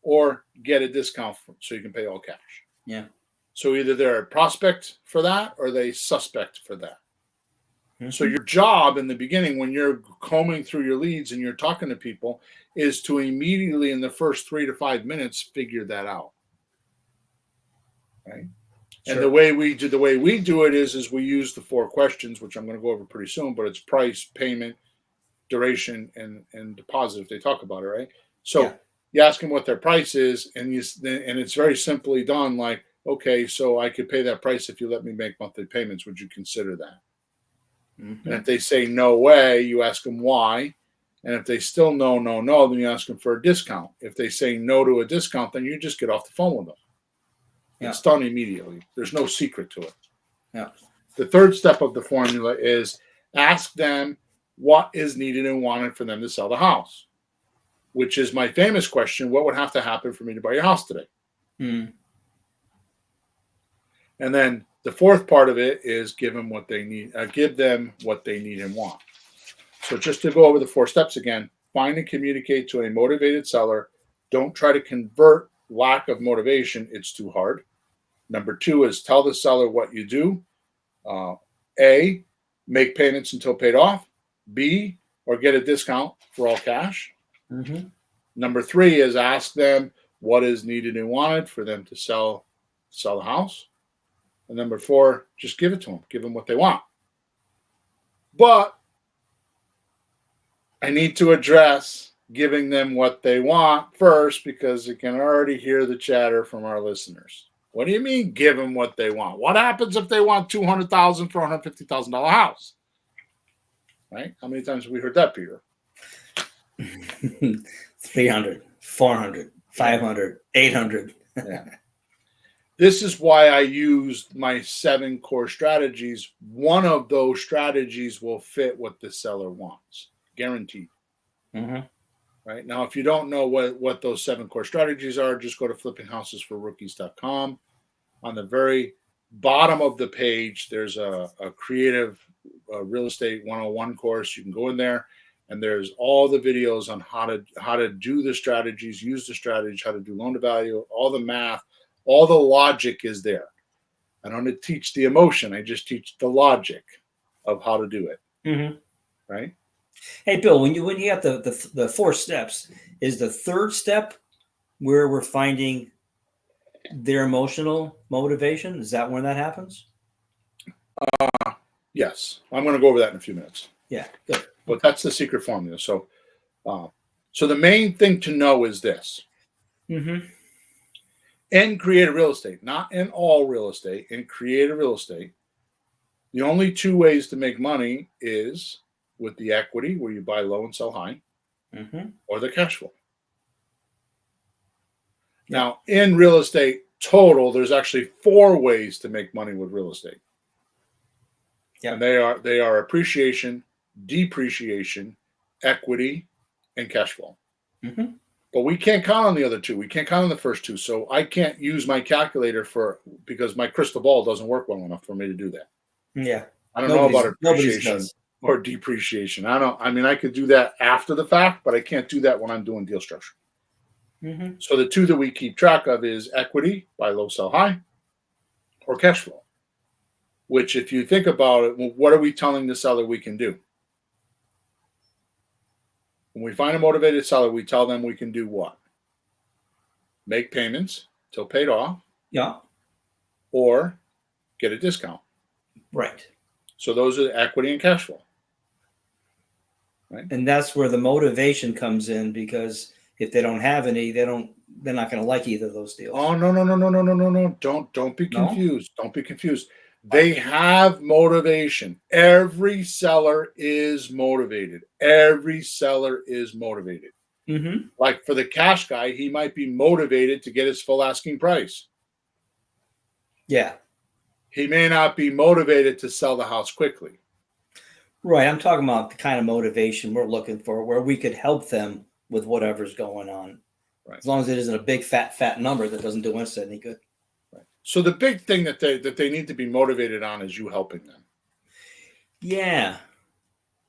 or get a discount so you can pay all cash. Yeah. So either they're a prospect for that or they suspect for that. Mm-hmm. So your job in the beginning when you're combing through your leads and you're talking to people is to immediately in the first 3 to 5 minutes figure that out. Right? Sure. And the way we do it is we use the 4 questions, which I'm going to go over pretty soon, but it's price, payment, duration, and deposit if they talk about it, right? So Yeah. you ask them what their price is, and it's very simply done. Like, okay, so I could pay that price if you let me make monthly payments. Would you consider that? Mm-hmm. And if they say no way, you ask them why. And if they still no, then you ask them for a discount. If they say no to a discount, then you just get off the phone with them. Yeah. It's done immediately. There's no secret to it. Yeah. The third step of the formula is ask them what is needed and wanted for them to sell the house, which is my famous question, what would have to happen for me to buy your house today? Mm. And then the fourth part of it is give them what they need, give them what they need and want. So just to go over the 4 steps again, find and communicate to a motivated seller. Don't try to convert lack of motivation. It's too hard. Number 2 is tell the seller what you do. A, make payments until paid off. B, or get a discount for all cash. Mm-hmm. Number 3 is ask them what is needed and wanted for them to sell the house. And number 4, just give it to them. Give them what they want. But I need to address giving them what they want first because you can already hear the chatter from our listeners. What do you mean give them what they want? What happens if they want $200,000 for a $150,000 house? Right? How many times have we heard that, Peter? 300, 400, 500, 800. Yeah. This is why I used my 7 core strategies. One of those strategies will fit what the seller wants, guaranteed. Mm-hmm. Right now, if you don't know what those 7 core strategies are, just go to flippinghousesforrookies.com. On the very bottom of the page, there's a creative real estate 101 course. You can go in there, and there's all the videos on how to do the strategies, use the strategies, how to do loan to value, all the math, all the logic is there. I don't teach the emotion. I just teach the logic of how to do it. Mm-hmm. Right? Hey, Bill, when you have the 4 steps, is the 3rd step where we're finding their emotional motivation? Is that when that happens? Yes. I'm going to go over that in a few minutes. Yeah, good. But that's the secret formula. So the main thing to know is this. Mm-hmm. In creative real estate, not in all real estate, in creative real estate, the only 2 ways to make money is with the equity, where you buy low and sell high, Mm-hmm. or the cash flow. Yeah. Now, in real estate total, there's actually 4 ways to make money with real estate. Yeah. And they are appreciation, depreciation, equity, and cash flow. Mm-hmm. But we can't count on the other 2. We can't count on the first 2. So I can't use my calculator because my crystal ball doesn't work well enough for me to do that. Yeah. I don't know about appreciation or depreciation. I could do that after the fact, but I can't do that when I'm doing deal structure. Mm-hmm. So the 2 that we keep track of is equity, buy low, sell high, or cash flow. Which, if you think about it, well, what are we telling the seller we can do? When we find a motivated seller, we tell them we can do what? Make payments till paid off. Yeah. Or get a discount. Right. So those are equity and cash flow. Right. And that's where the motivation comes in, because if they don't have any, they don't they're not going to like either of those deals. Oh, no. Don't be No? confused. Don't be confused. They have motivation. Every seller is motivated. Every seller is motivated. Mm-hmm. Like for the cash guy, he might be motivated to get his full asking price. Yeah. He may not be motivated to sell the house quickly. Right. I'm talking about the kind of motivation we're looking for where we could help them with whatever's going on. Right. As long as it isn't a big, fat number that doesn't do us any good. Right. So the big thing that they need to be motivated on is you helping them. Yeah.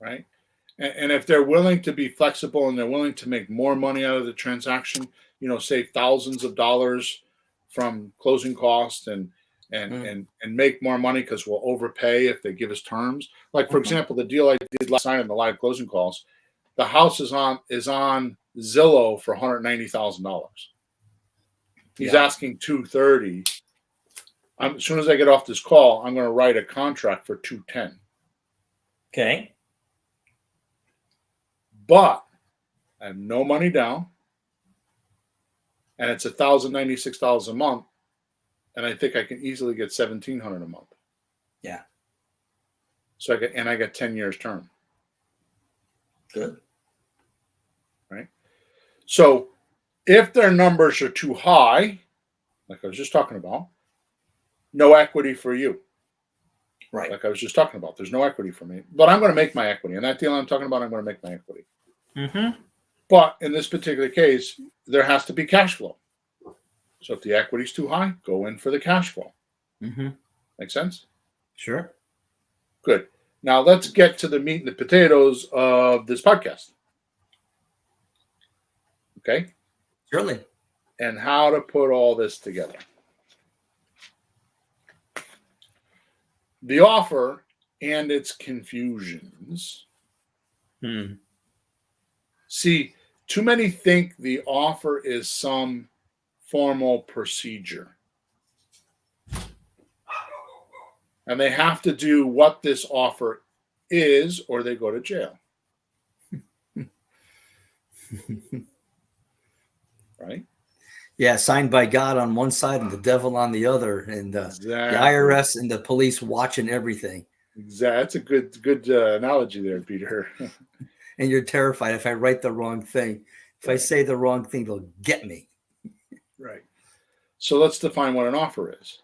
Right. And if they're willing to be flexible and they're willing to make more money out of the transaction, save thousands of dollars from closing costs and make more money because we'll overpay if they give us terms. Like, for example, the deal I did last night on the live closing calls, the house is on Zillow for $190,000. He's asking $230,000. As soon as I get off this call, I'm going to write a contract for $210,000. Okay. But I have no money down, and it's $1,096 a month, and I think I can easily get $1,700 a month. Yeah. So I got 10 years term. Good. Right. So if their numbers are too high, like I was just talking about, no equity for you. Right. Like I was just talking about, there's no equity for me, but I'm going to make my equity. In that deal I'm talking about, I'm going to make my equity. Mm-hmm. But in this particular case, there has to be cash flow. So if the equity's too high, go in for the cash flow. Mm-hmm. Make sense? Sure. Good. Now let's get to the meat and the potatoes of this podcast. Okay? Surely. And how to put all this together. The offer and its confusions. See, too many think the offer is some formal procedure. And they have to do what this offer is, or they go to jail. Right? Yeah, signed by God on one side and the devil on the other, and Exactly. the IRS and the police watching everything. Exactly. That's a good analogy there, Peter. And you're terrified if I write the wrong thing. If I say the wrong thing, they'll get me. Right. So let's define what an offer is.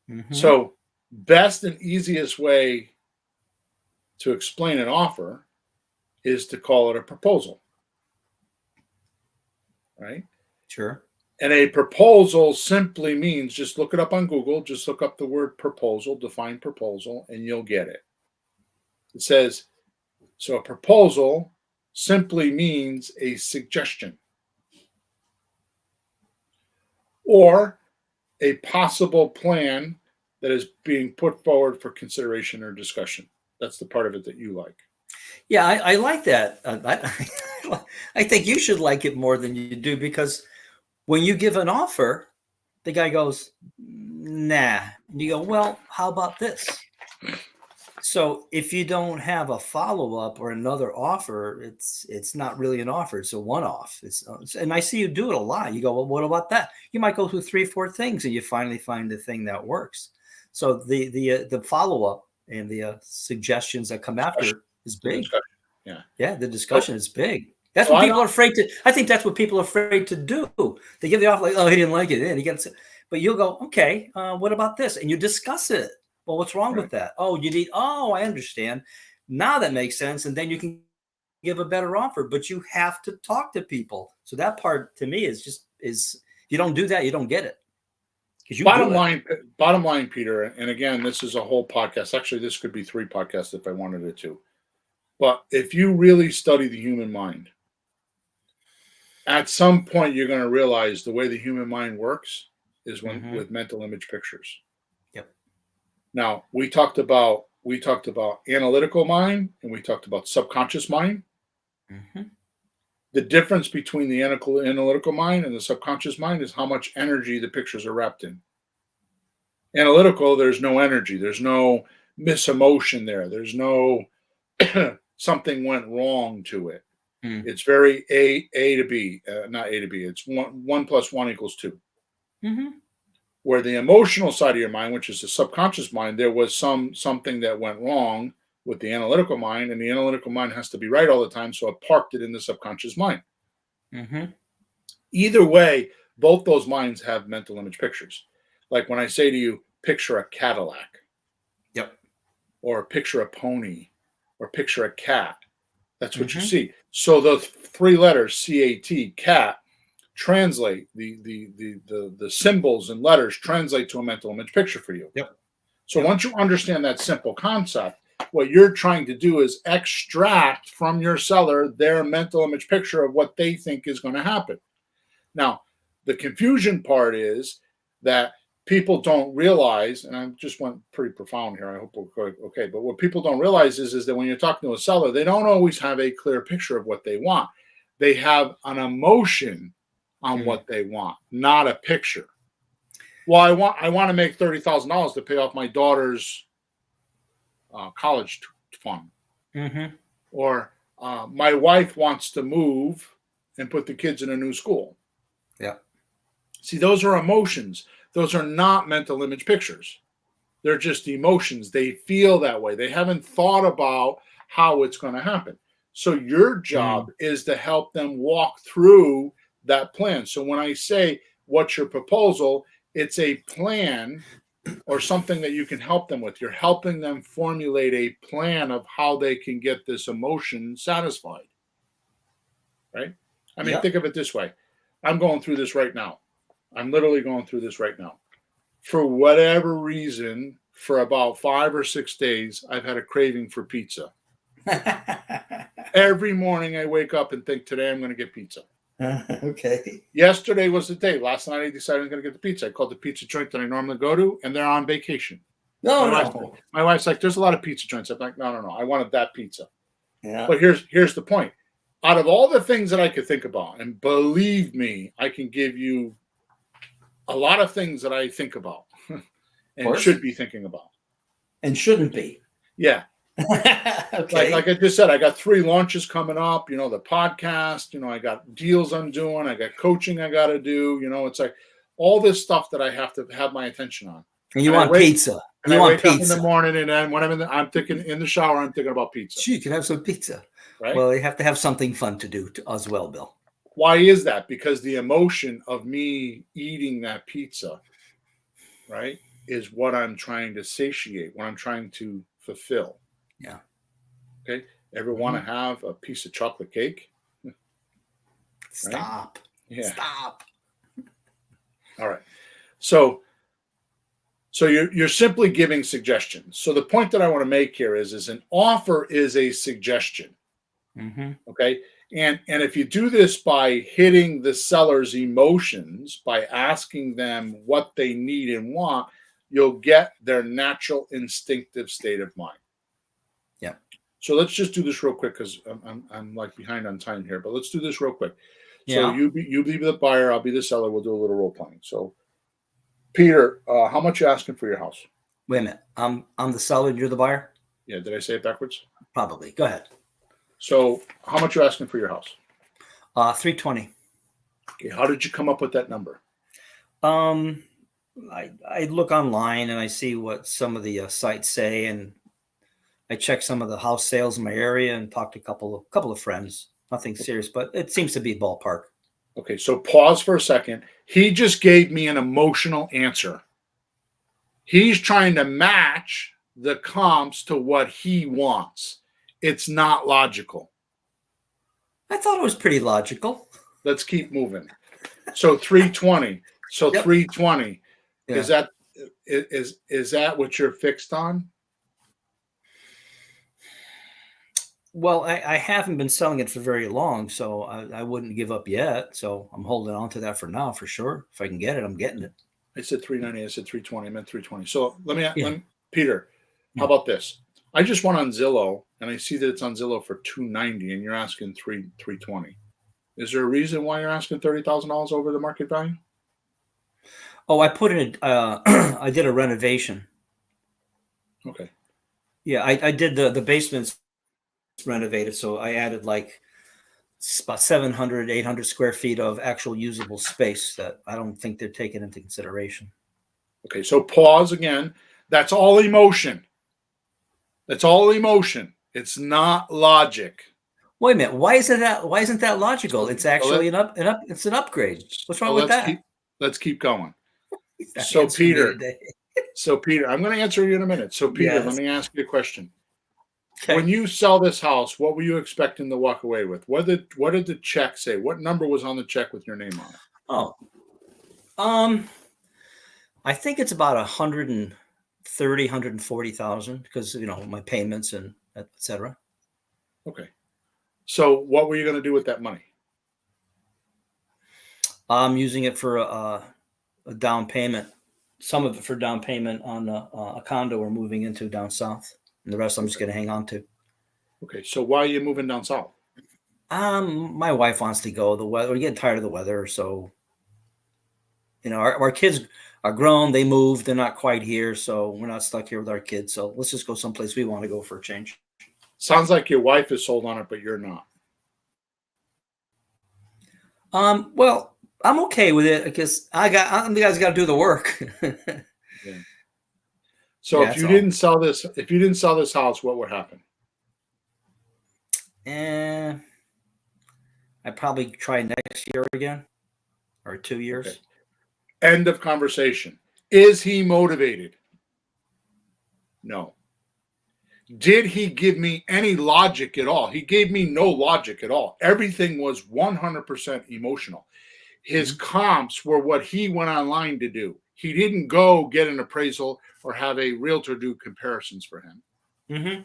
Mm-hmm. So best and easiest way to explain an offer is to call it a proposal. Right? Sure. And a proposal simply means, just look it up on Google, just look up the word proposal, define proposal, and you'll get it. It says, so a proposal simply means a suggestion or a possible plan that is being put forward for consideration or discussion. That's the part of it that you like. Yeah, I like that. I think you should like it more than you do, because when you give an offer, the guy goes, nah. And you go, well, how about this? So if you don't have a follow-up or another offer, it's not really an offer. It's a one-off. And I see you do it a lot. You go, well, what about that? You might go through 3 or 4 things and you finally find the thing that works. So the follow-up and the suggestions that come after is big. Yeah, the discussion is big. That's what people are afraid to. I think that's what people are afraid to do. They give the offer like, oh, he didn't like it, and he gets it. But you'll go, okay, what about this? And you discuss it. Well, what's wrong with that? Oh, you need. Oh, I understand. Now that makes sense, and then you can give a better offer. But you have to talk to people. So that part to me is if you don't do that, you don't get it. Bottom line, Peter. And again, this is a whole podcast. Actually, this could be 3 podcasts if I wanted it to. But if you really study the human mind, at some point you're going to realize the way the human mind works is with mental image pictures. Yep. Now, we talked about analytical mind and we talked about subconscious mind. Mm-hmm. The difference between the analytical mind and the subconscious mind is how much energy the pictures are wrapped in. Analytical, there's no energy. There's no misemotion there. There's no something went wrong to it. It's very A to B, not A to B. It's one plus one equals two. Mm-hmm. Where the emotional side of your mind, which is the subconscious mind, there was something that went wrong with the analytical mind, and the analytical mind has to be right all the time, so it parked it in the subconscious mind. Mm-hmm. Either way, both those minds have mental image pictures. Like when I say to you, picture a Cadillac, Yep. or picture a pony, or picture a cat. That's what you Mm-hmm. see. So the three letters CAT, cat, translate the symbols and letters translate to a mental image picture for you. Yep. So Yep. once you understand that simple concept, what you're trying to do is extract from your seller their mental image picture of what they think is going to happen. Now, the confusion part is that people don't realize, and I just went pretty profound here. I hope we're okay. But what people don't realize is that when you're talking to a seller, they don't always have a clear picture of what they want. They have an emotion on what they want, not a picture. Well, I want to make $30,000 to pay off my daughter's college fund, Mm-hmm. or my wife wants to move and put the kids in a new school. Yeah. See, those are emotions. Those are not mental image pictures. They're just emotions. They feel that way. They haven't thought about how it's going to happen. So your job is to help them walk through that plan. So when I say, what's your proposal? It's a plan or something that you can help them with. You're helping them formulate a plan of how they can get this emotion satisfied. Right? I mean, think of it this way. I'm going through this right now. I'm literally going through this right now. For whatever reason, for about 5 or 6 days, I've had a craving for pizza. Every morning I wake up and think, today I'm going to get pizza. Okay. Yesterday was the day. Last night I decided I'm going to get the pizza. I called the pizza joint that I normally go to, and they're on vacation. My wife's like, there's a lot of pizza joints. I'm like, no. I wanted that pizza. Yeah. But here's the point. Out of all the things that I could think about, and believe me, I can give you a lot of things that I think about and should be thinking about. And shouldn't be. Yeah. Okay. Like I just said, I got 3 launches coming up, the podcast, I got deals I'm doing, I got coaching I got to do, it's like all this stuff that I have to have my attention on. And you want pizza. And I wake up in the morning, and then when I'm thinking in the shower, I'm thinking about pizza. Gee, you can have some pizza. Right? Well, you have to have something fun to do as well, Bill. Why is that? Because the emotion of me eating that pizza, right, is what I'm trying to satiate, what I'm trying to fulfill. Yeah. Okay. Ever want to have a piece of chocolate cake? Stop. Right? Yeah. Stop. All right. So you're simply giving suggestions. So the point that I want to make here is an offer is a suggestion. Mm-hmm. Okay. And if you do this by hitting the seller's emotions, by asking them what they need and want, you'll get their natural instinctive state of mind. Yeah. So let's just do this real quick, because I'm like behind on time here, but let's do this real quick. Yeah. So you be the buyer, I'll be the seller. We'll do a little role playing. So Peter, how much you asking for your house? Wait a minute. I'm the seller and you're the buyer? Yeah, did I say it backwards? Probably. Go ahead. So how much you asking for your house? $320. Okay, how did you come up with that number? I look online and I see what some of the sites say, and I check some of the house sales in my area and talk to a couple of friends. Nothing serious, but it seems to be ballpark. Okay, so pause for a second. He just gave me an emotional answer. He's trying to match the comps to what he wants. It's not logical. I thought it was pretty logical. Let's keep moving. So 320. So 320. Yeah. Is that what you're fixed on? Well, I haven't been selling it for very long, so I wouldn't give up yet. So I'm holding on to that for now, for sure. If I can get it, I'm getting it. I said 390. I said 320. I meant 320. So let me Peter, how about this? I just went on Zillow, and I see that it's on Zillow for 290, and you're asking 320. Is there a reason why you're asking $30,000 over the market value? Oh, I put in I did a renovation. Okay. Yeah, I did the basement's renovated, so I added like it's about 700, 800 square feet of actual usable space that I don't think they're taking into consideration. Okay, so pause again. That's all emotion. That's all emotion. It's not logic. Wait a minute. Why isn't that logical? It's actually So it's an upgrade. What's wrong with let's that? keep going. He's not So answering me Peter, today. I'm going to answer you in a minute. So Peter, let Yes. me ask you a question. Okay. When you sell this house, what were you expecting to walk away with? What did the check say? What number was on the check with your name on it? Oh, I think it's about 130, 140,000 because my payments and etc. Okay. So what were you going to do with that money? I'm using it for a down payment. Some of it for down payment on a condo we're moving into down south, and the rest I'm just going to hang on to. Okay. So why are you moving down south? My wife wants to go. The weather, we're getting tired of the weather, so our kids are grown. They moved. They're not quite here, so we're not stuck here with our kids. So let's just go someplace we want to go for a change. Sounds like your wife is sold on it, but you're not. Well, I'm okay with it because I'm the guy's got to do the work. Yeah. So Yeah, if you didn't sell this house, what would happen? And I'd probably try next year again or 2 years. Okay. End of conversation. Is he motivated? No. Did he give me any logic at all? He gave me no logic at all. Everything was 100% emotional. His comps were what he went online to do. He didn't go get an appraisal or have a realtor do comparisons for him. Mm-hmm.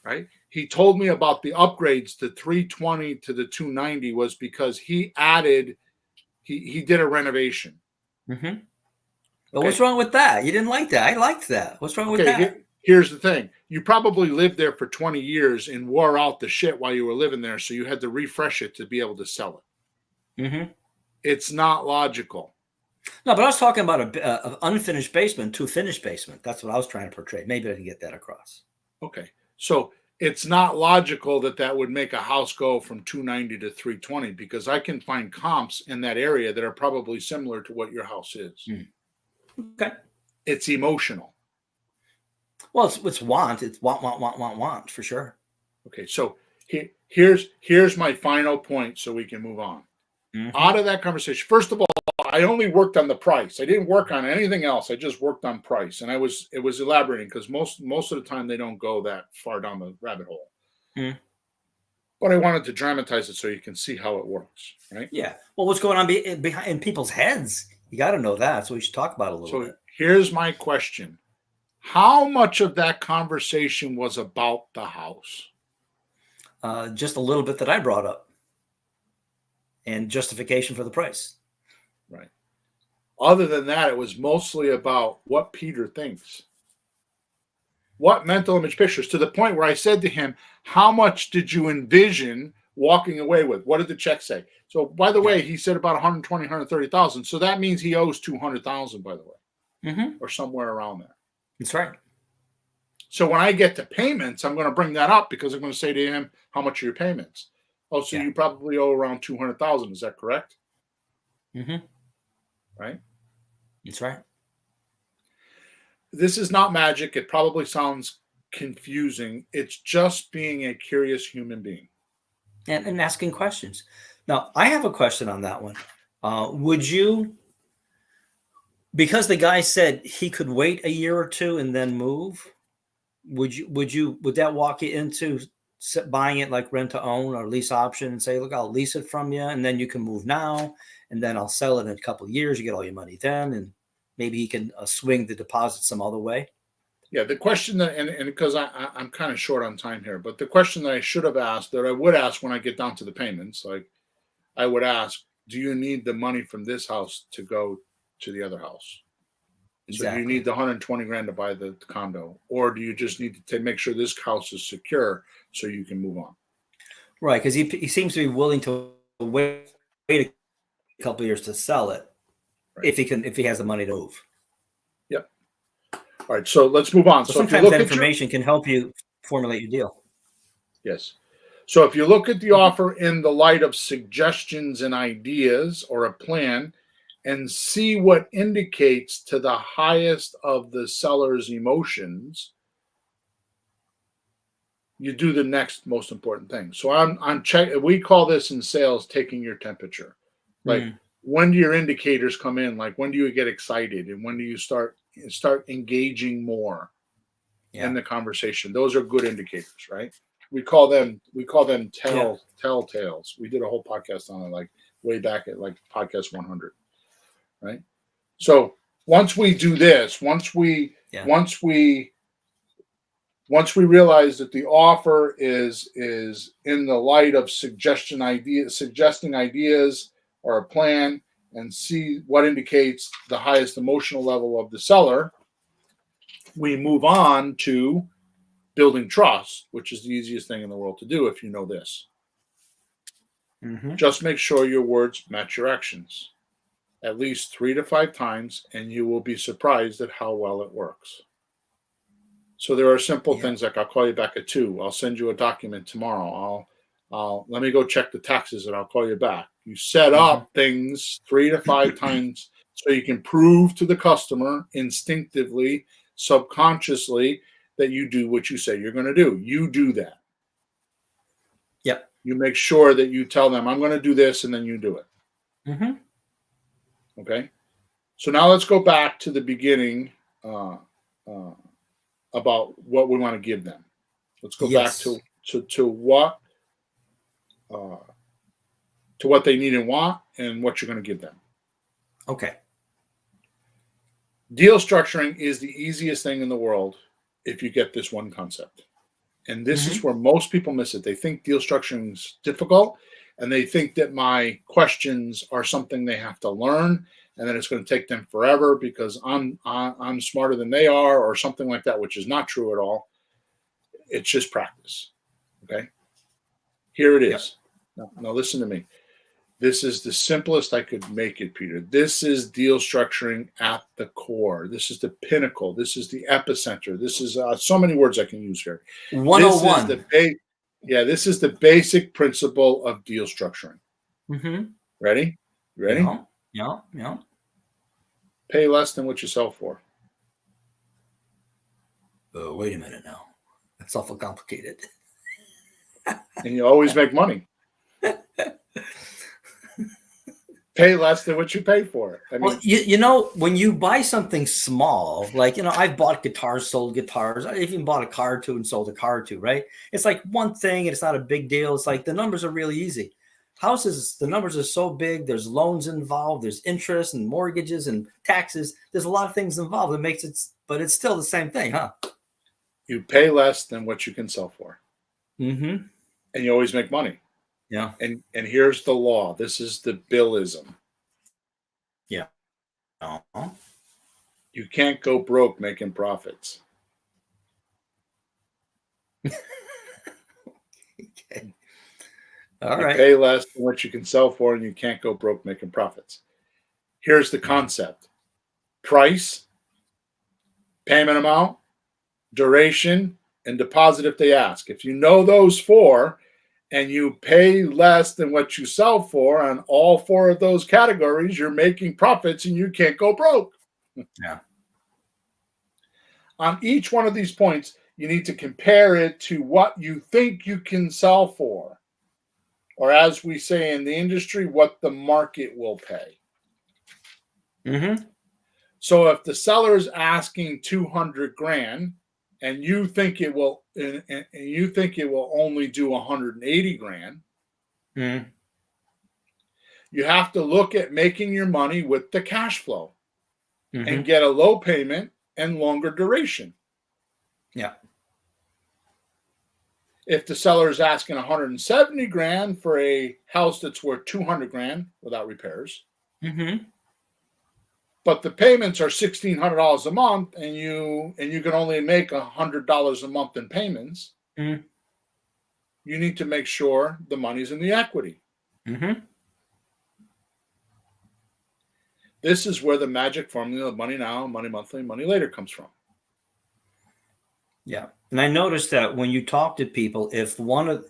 Right? He told me about the upgrades, the 320 to the 290 was because he did a renovation. Mm-hmm. Well, what's wrong with that? You didn't like that. I liked that. What's wrong with that? Here's the thing. You probably lived there for 20 years and wore out the shit while you were living there, so you had to refresh it to be able to sell it. Mm-hmm. It's not logical. No, but I was talking about an unfinished basement to finished basement. That's what I was trying to portray. Maybe I can get that across. Okay. So it's not logical that would make a house go from 290 to 320 because I can find comps in that area that are probably similar to what your house is. Mm. Okay. It's emotional. Well, it's want. It's want for sure. Okay. So here's my final point so we can move on. Mm-hmm. Out of that conversation, first of all, I only worked on the price. I didn't work on anything else. I just worked on price, and it was elaborating because most of the time they don't go that far down the rabbit hole. Mm. But I wanted to dramatize it so you can see how it works, right? Yeah. Well, what's going on in people's heads? You got to know that, so we should talk about it a little bit. Here's my question: how much of that conversation was about the house? Just a little bit that I brought up. And justification for the price. Right. Other than that, it was mostly about what Peter thinks. What mental image pictures, to the point where I said to him, how much did you envision walking away with? What did the check say? So, by the way, he said about 120, 130,000. So that means he owes 200,000, by the way, or somewhere around there. That's right. So when I get to payments, I'm going to bring that up because I'm going to say to him, how much are your payments? Oh, so you probably owe around 200,000. Is that correct? Mm-hmm. Right? That's right. This is not magic. It probably sounds confusing. It's just being a curious human being. And asking questions. Now, I have a question on that one. Would you, because the guy said he could wait a year or two and then move, would that walk you into buying it like rent to own or lease option and say, look, I'll lease it from you and then you can move now and then I'll sell it in a couple of years. You get all your money then, and maybe he can swing the deposit some other way. Yeah, the question that, and because I'm kind of short on time here, but the question that I should have asked, that I would ask when I get down to the payments, like I would ask, do you need the money from this house to go to the other house? Exactly. So do you need the 120 grand to buy the condo, or do you just need to make sure this house is secure so you can move on? Right, because he seems to be willing to wait a couple of years to sell it, right, if he has the money to move. Yep. All right, so let's move on. So sometimes that information can help you formulate your deal. Yes. So if you look at the offer in the light of suggestions and ideas or a plan and see what indicates to the highest of the seller's emotions, you do the next most important thing. So I'm check. We call this in sales taking your temperature. Like, when do your indicators come in? Like, when do you get excited, and when do you start engaging more in the conversation? Those are good indicators, right? We call them telltales. We did a whole podcast on it, like way back at like podcast 100, right? So once we do this, once we realize that the offer is in the light of suggesting ideas or a plan, and see what indicates the highest emotional level of the seller, we move on to building trust, which is the easiest thing in the world to do if you know this. Just make sure your words match your actions at least 3 to 5 times, and you will be surprised at how well it works. So there are simple things like, I'll call you back at 2. I'll send you a document tomorrow. I'll let me go check the taxes and I'll call you back. You set up things 3 to 5 times so you can prove to the customer instinctively, subconsciously, that you do what you say you're going to do. You do that. Yep. You make sure that you tell them, I'm going to do this, and then you do it. Okay. So now let's go back to the beginning about what we want to give them. Let's go back to what they need and want, and what you're going to give them. Okay. Deal structuring is the easiest thing in the world if you get this one concept. And this is where most people miss it. They think deal structuring is difficult, and they think that my questions are something they have to learn, and then it's going to take them forever because I'm smarter than they are, or something like that, which is not true at all. It's just practice. Okay. Here it is. Now listen to me. This is the simplest I could make it, Peter. This is deal structuring at the core. This is the pinnacle. This is the epicenter. This is so many words I can use here. 101. This is the basic principle of deal structuring. Ready? You ready? Yeah. Pay less than what you sell for. Wait a minute now. That's awful complicated. And you always make money. Pay less than what you pay for it. I mean, well, you know, when you buy something small, like, you know, I've bought guitars, sold guitars. I even bought a car or two and sold a car or two, right? It's like one thing, and it's not a big deal. It's like the numbers are really easy. Houses, the numbers are so big. There's loans involved. There's interest and mortgages and taxes. There's a lot of things involved. It makes it, but it's still the same thing, huh? You pay less than what you can sell for. And you always make money. Yeah. And here's the law. This is the Billism. Yeah. You can't go broke making profits. Okay. All you right. Pay less than what you can sell for, and you can't go broke making profits. Here's the concept. Price, payment amount, duration, and deposit if they ask. If you know those 4, and you pay less than what you sell for on all 4 of those categories, you're making profits and you can't go broke. Yeah. On each one of these points, you need to compare it to what you think you can sell for, or as we say in the industry, what the market will pay. So if the seller is asking $200,000 and you think it will, and you think it will only do $180,000, you have to look at making your money with the cash flow and get a low payment and longer duration. Yeah. If the seller is asking $170,000 for a house that's worth $200,000 without repairs, but the payments are $1,600 a month, and you can only make $100 a month in payments, you need to make sure the money's in the equity. This is where the magic formula of money now, money monthly, money later comes from. Yeah. And I noticed that when you talk to people, if one of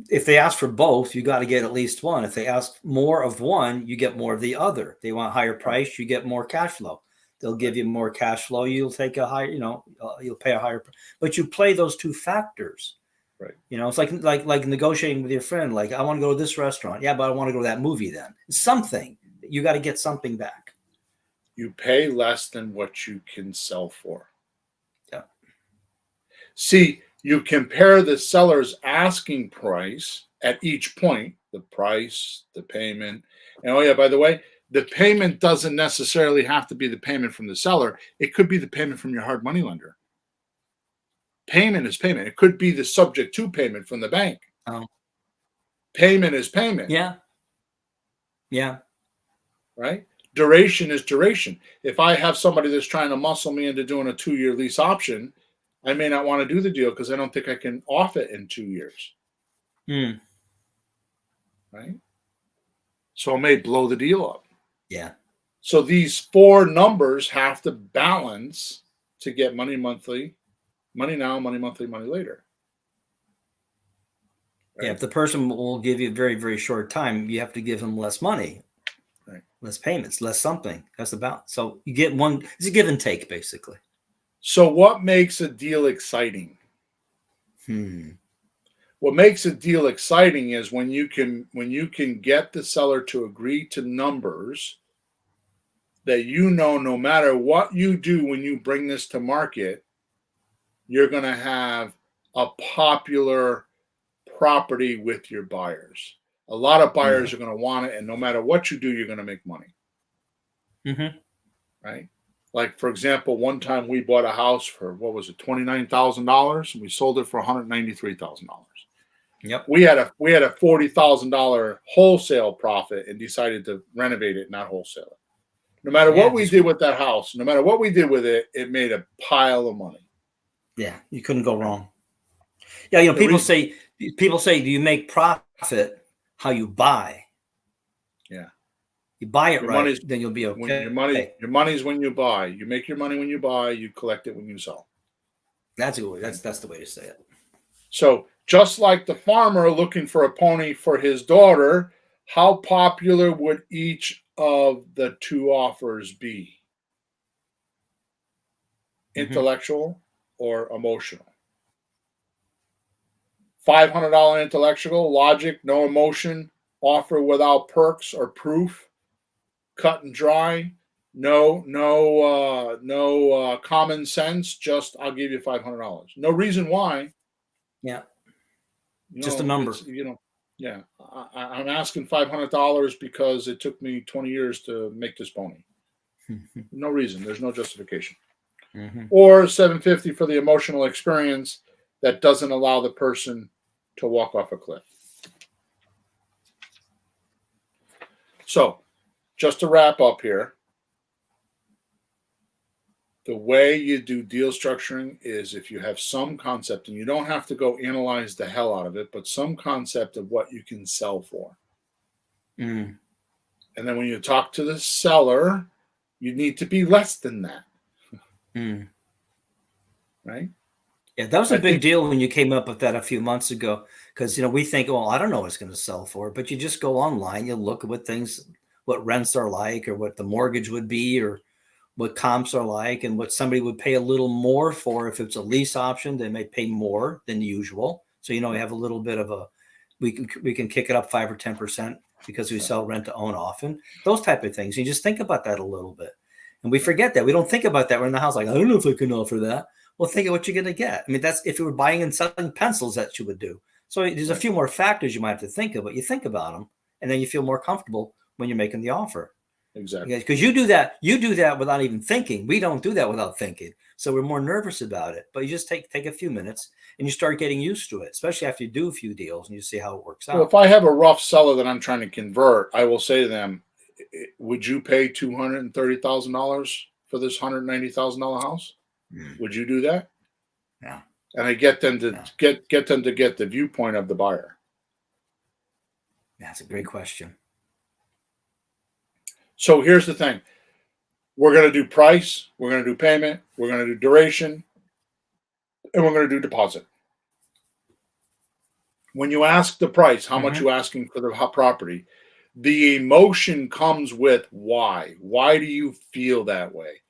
if they ask for both, you got to get at least one. If they ask more of one, you get more of the other. They want higher price, you get more cash flow. They'll give you more cash flow. You'll take a higher, you'll pay a higher, but you play those two factors. Right. It's like negotiating with your friend. Like, I want to go to this restaurant. Yeah, but I want to go to that movie then. Something. You got to get something back. You pay less than what you can sell for. Yeah. See, you compare the seller's asking price at each point, the price, the payment. And oh yeah, by the way, the payment doesn't necessarily have to be the payment from the seller. It could be the payment from your hard money lender. Payment is payment. It could be the subject to payment from the bank. Oh. Payment is payment. Yeah. Yeah. Right? Duration is duration. If I have somebody that's trying to muscle me into doing a 2-year lease option, I may not want to do the deal because I don't think I can off it in 2 years. Right? So it may blow the deal up. Yeah. So these 4 numbers have to balance to get money monthly, money now, money monthly, money later. Right? Yeah, if the person will give you a very, very short time, you have to give them less money, right? Less payments, less something. That's about. So you get one. It's a give and take, basically. So what makes a deal exciting? What makes a deal exciting is when you can get the seller to agree to numbers that no matter what you do when you bring this to market, you're going to have a popular property with your buyers. A lot of buyers are going to want it, and no matter what you do, you're going to make money. Right? Like, for example, one time we bought a house for, $29,000, and we sold it for $193,000. Yep. We had a $40,000 wholesale profit and decided to renovate it, not wholesale it. No matter what we did with that house, no matter what we did with it, it made a pile of money. Yeah, you couldn't go wrong. Yeah, people say, do you make profit how you buy? Yeah. You buy it right, then you'll be okay. Your money's when you buy. You make your money when you buy. You collect it when you sell. That's the way to say it. So just like the farmer looking for a pony for his daughter, how popular would each of the 2 offers be? Intellectual or emotional? $500 intellectual, logic, no emotion, offer without perks or proof, cut and dry, no common sense, just I'll give you $500. No reason why. Yeah. Just a number. Yeah. I'm asking $500 because it took me 20 years to make this pony. No reason. There's no justification. Or $750 for the emotional experience that doesn't allow the person to walk off a cliff. So, just to wrap up here, the way you do deal structuring is if you have some concept, and you don't have to go analyze the hell out of it, but some concept of what you can sell for. And then when you talk to the seller, you need to be less than that. Right? Yeah, that was a big deal when you came up with that a few months ago, because we think, well, I don't know what it's going to sell for, but you just go online, you look at what rents are like, or what the mortgage would be, or what comps are like, and what somebody would pay a little more for. If it's a lease option, they may pay more than usual. So we have a little bit of we can kick it up 5 or 10% because we sell rent to own often. Those type of things. You just think about that a little bit, and we forget that. We don't think about that. We're in the house like, I don't know if I can offer that. Well, think of what you're going to get. I mean, that's if you were buying and selling pencils, that you would do. So there's a few more factors you might have to think of, but you think about them, and then you feel more comfortable when you're making the offer. Exactly. Because you do that without even thinking. We don't do that without thinking. So we're more nervous about it. But you just take a few minutes and you start getting used to it, especially after you do a few deals and you see how it works out. Well, if I have a rough seller that I'm trying to convert, I will say to them, would you pay $230,000 for this $190,000 house? Would you do that? Yeah. And I get them to get the viewpoint of the buyer. That's a great question. So here's the thing. We're going to do price, we're going to do payment, we're going to do duration, and we're going to do deposit. When you ask the price, how much Mm-hmm. you asking for the property, the emotion comes with why. Why do you feel that way?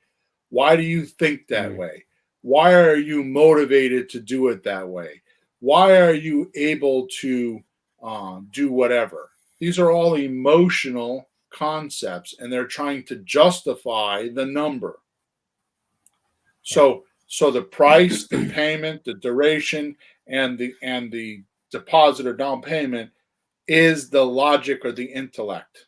Why do you think that Mm. way? Why are you motivated to do it that way? Why are you able to do whatever? These are all emotional concepts, and they're trying to justify the number. Yeah. So the price, the payment, the duration, and the deposit or down payment is the logic or the intellect.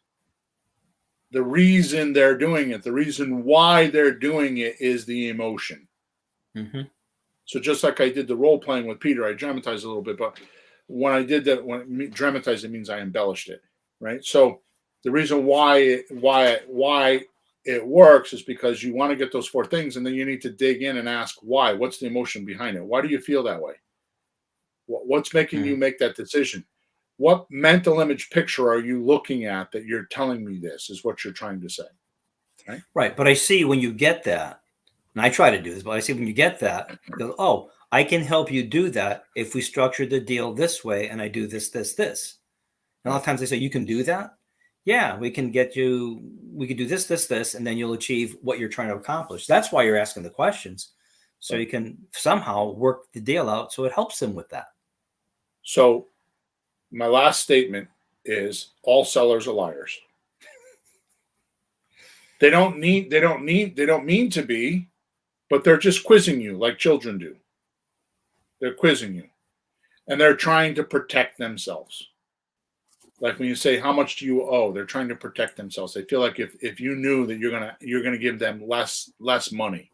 The reason they're doing it, the reason why they're doing it is the emotion. Mm-hmm. So just like I did the role playing with Peter, I dramatized a little bit, but when I did that, when dramatized, it means I embellished it, right? So the reason why it works is because you want to get those four things, and then you need to dig in and ask why. What's the emotion behind it? Why do you feel that way? What's making you Mm. make that decision? What mental image picture are you looking at that you're telling me this is what you're trying to say, right? Right. But I see when you get that, and I try to do this, but I see when you get that, you go, oh, I can help you do that if we structure the deal this way and I do this, this, this. And a lot Right. of times they say, you can do that? Yeah, we can do this, this, this, and then you'll achieve what you're trying to accomplish. That's why you're asking the questions. So Right. you can somehow work the deal out so it helps them with that. So my last statement is all sellers are liars. They don't mean to be, but they're just quizzing you like children do. They're quizzing you. And they're trying to protect themselves. Like when you say how much do you owe, they're trying to protect themselves. They feel like if you knew that you're gonna give them less money.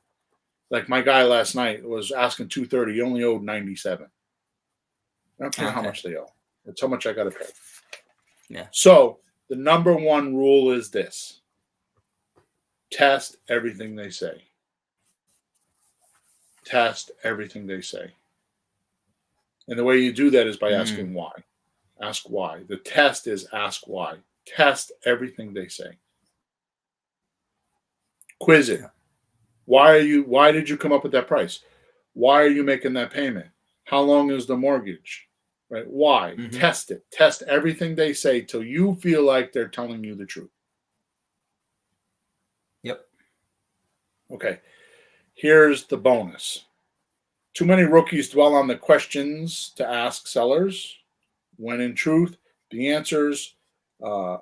Like my guy last night was asking 230, he only owed 97. I don't care how Okay. much they owe. It's how much I gotta pay. Yeah. So the number one rule is this: test everything they say. Test everything they say. And the way you do that is by Mm. asking why. Ask why. The test is ask why. Test everything they say. Quiz it. Yeah. Why did you come up with that price? Why are you making that payment? How long is the mortgage? Right? Why? Mm-hmm. Test it. Test everything they say till you feel like they're telling you the truth. Yep. Okay. Here's the bonus. Too many rookies dwell on the questions to ask sellers, when in truth, the answers, I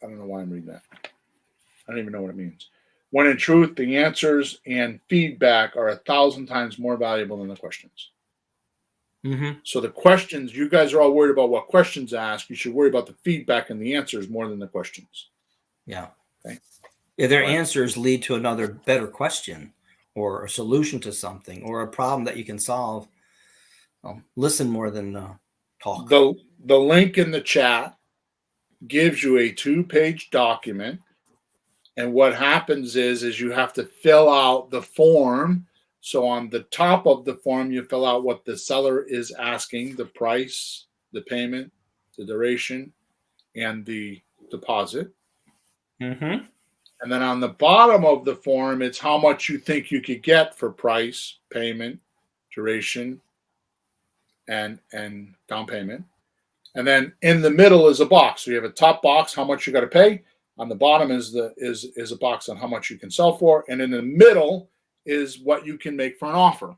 don't know why I'm reading that. I don't even know what it means. When in truth, the answers and feedback are 1,000 times more valuable than the questions. Mm-hmm. So the questions, you guys are all worried about what questions ask. You should worry about the feedback and the answers more than the questions. Yeah. Okay. If their All right. answers lead to another better question or a solution to something or a problem that you can solve, well, listen more than talk. The link in the chat gives you a 2-page document. And what happens is you have to fill out the form. So on the top of the form, you fill out what the seller is asking, the price, the payment, the duration, and the deposit. Mm-hmm. And then on the bottom of the form, it's how much you think you could get for price, payment, duration, and down payment. And then in the middle is a box. So you have a top box, how much you got to pay. On the bottom is a box on how much you can sell for, and in the middle is what you can make for an offer.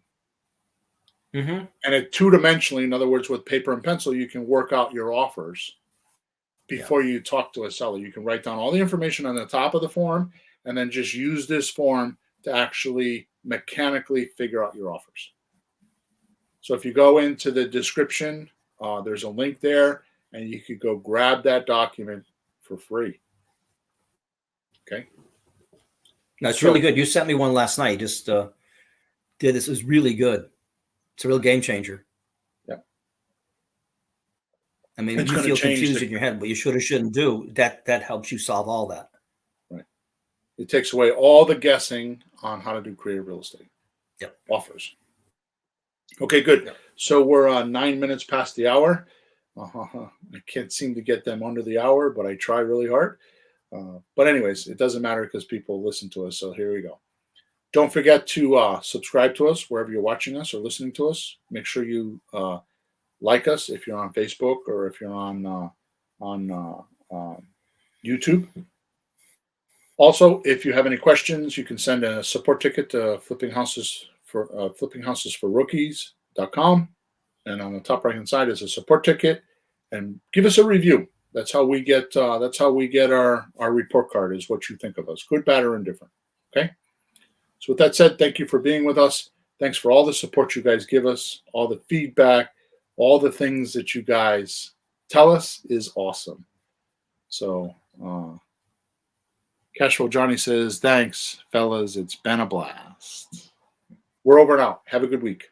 Mm-hmm. And it two-dimensionally, in other words, with paper and pencil, you can work out your offers Yeah. before you talk to a seller. You can write down all the information on the top of the form, and then just use this form to actually mechanically figure out your offers. So if you go into the description, there's a link there, and you could go grab that document for free. Okay. No, it's really So good. You sent me one last night. Just did this. It was really good. It's a real game changer. yeah, I mean, it's you going to feel change confused the in your head, what you should or shouldn't do. That helps you solve all that. right. It takes away all the guessing on how to do creative real estate Yep. offers. Okay, good. Yep. So we're 9 minutes past the hour. I can't seem to get them under the hour, but I try really hard. But anyways, it doesn't matter because people listen to us. So here we go. Don't forget to subscribe to us wherever you're watching us or listening to us. Make sure you like us if you're on Facebook or if you're on YouTube. Also, if you have any questions, you can send a support ticket to flippinghouses for rookies.com. And on the top right hand side is a support ticket, and give us a review. That's how we get our report card, is what you think of us, good, bad, or indifferent. Okay. So with that said, thank you for being with us. Thanks for all the support you guys give us, all the feedback, all the things that you guys tell us is awesome. So Cashflow Johnny says, thanks, fellas. It's been a blast. We're over now. Have a good week.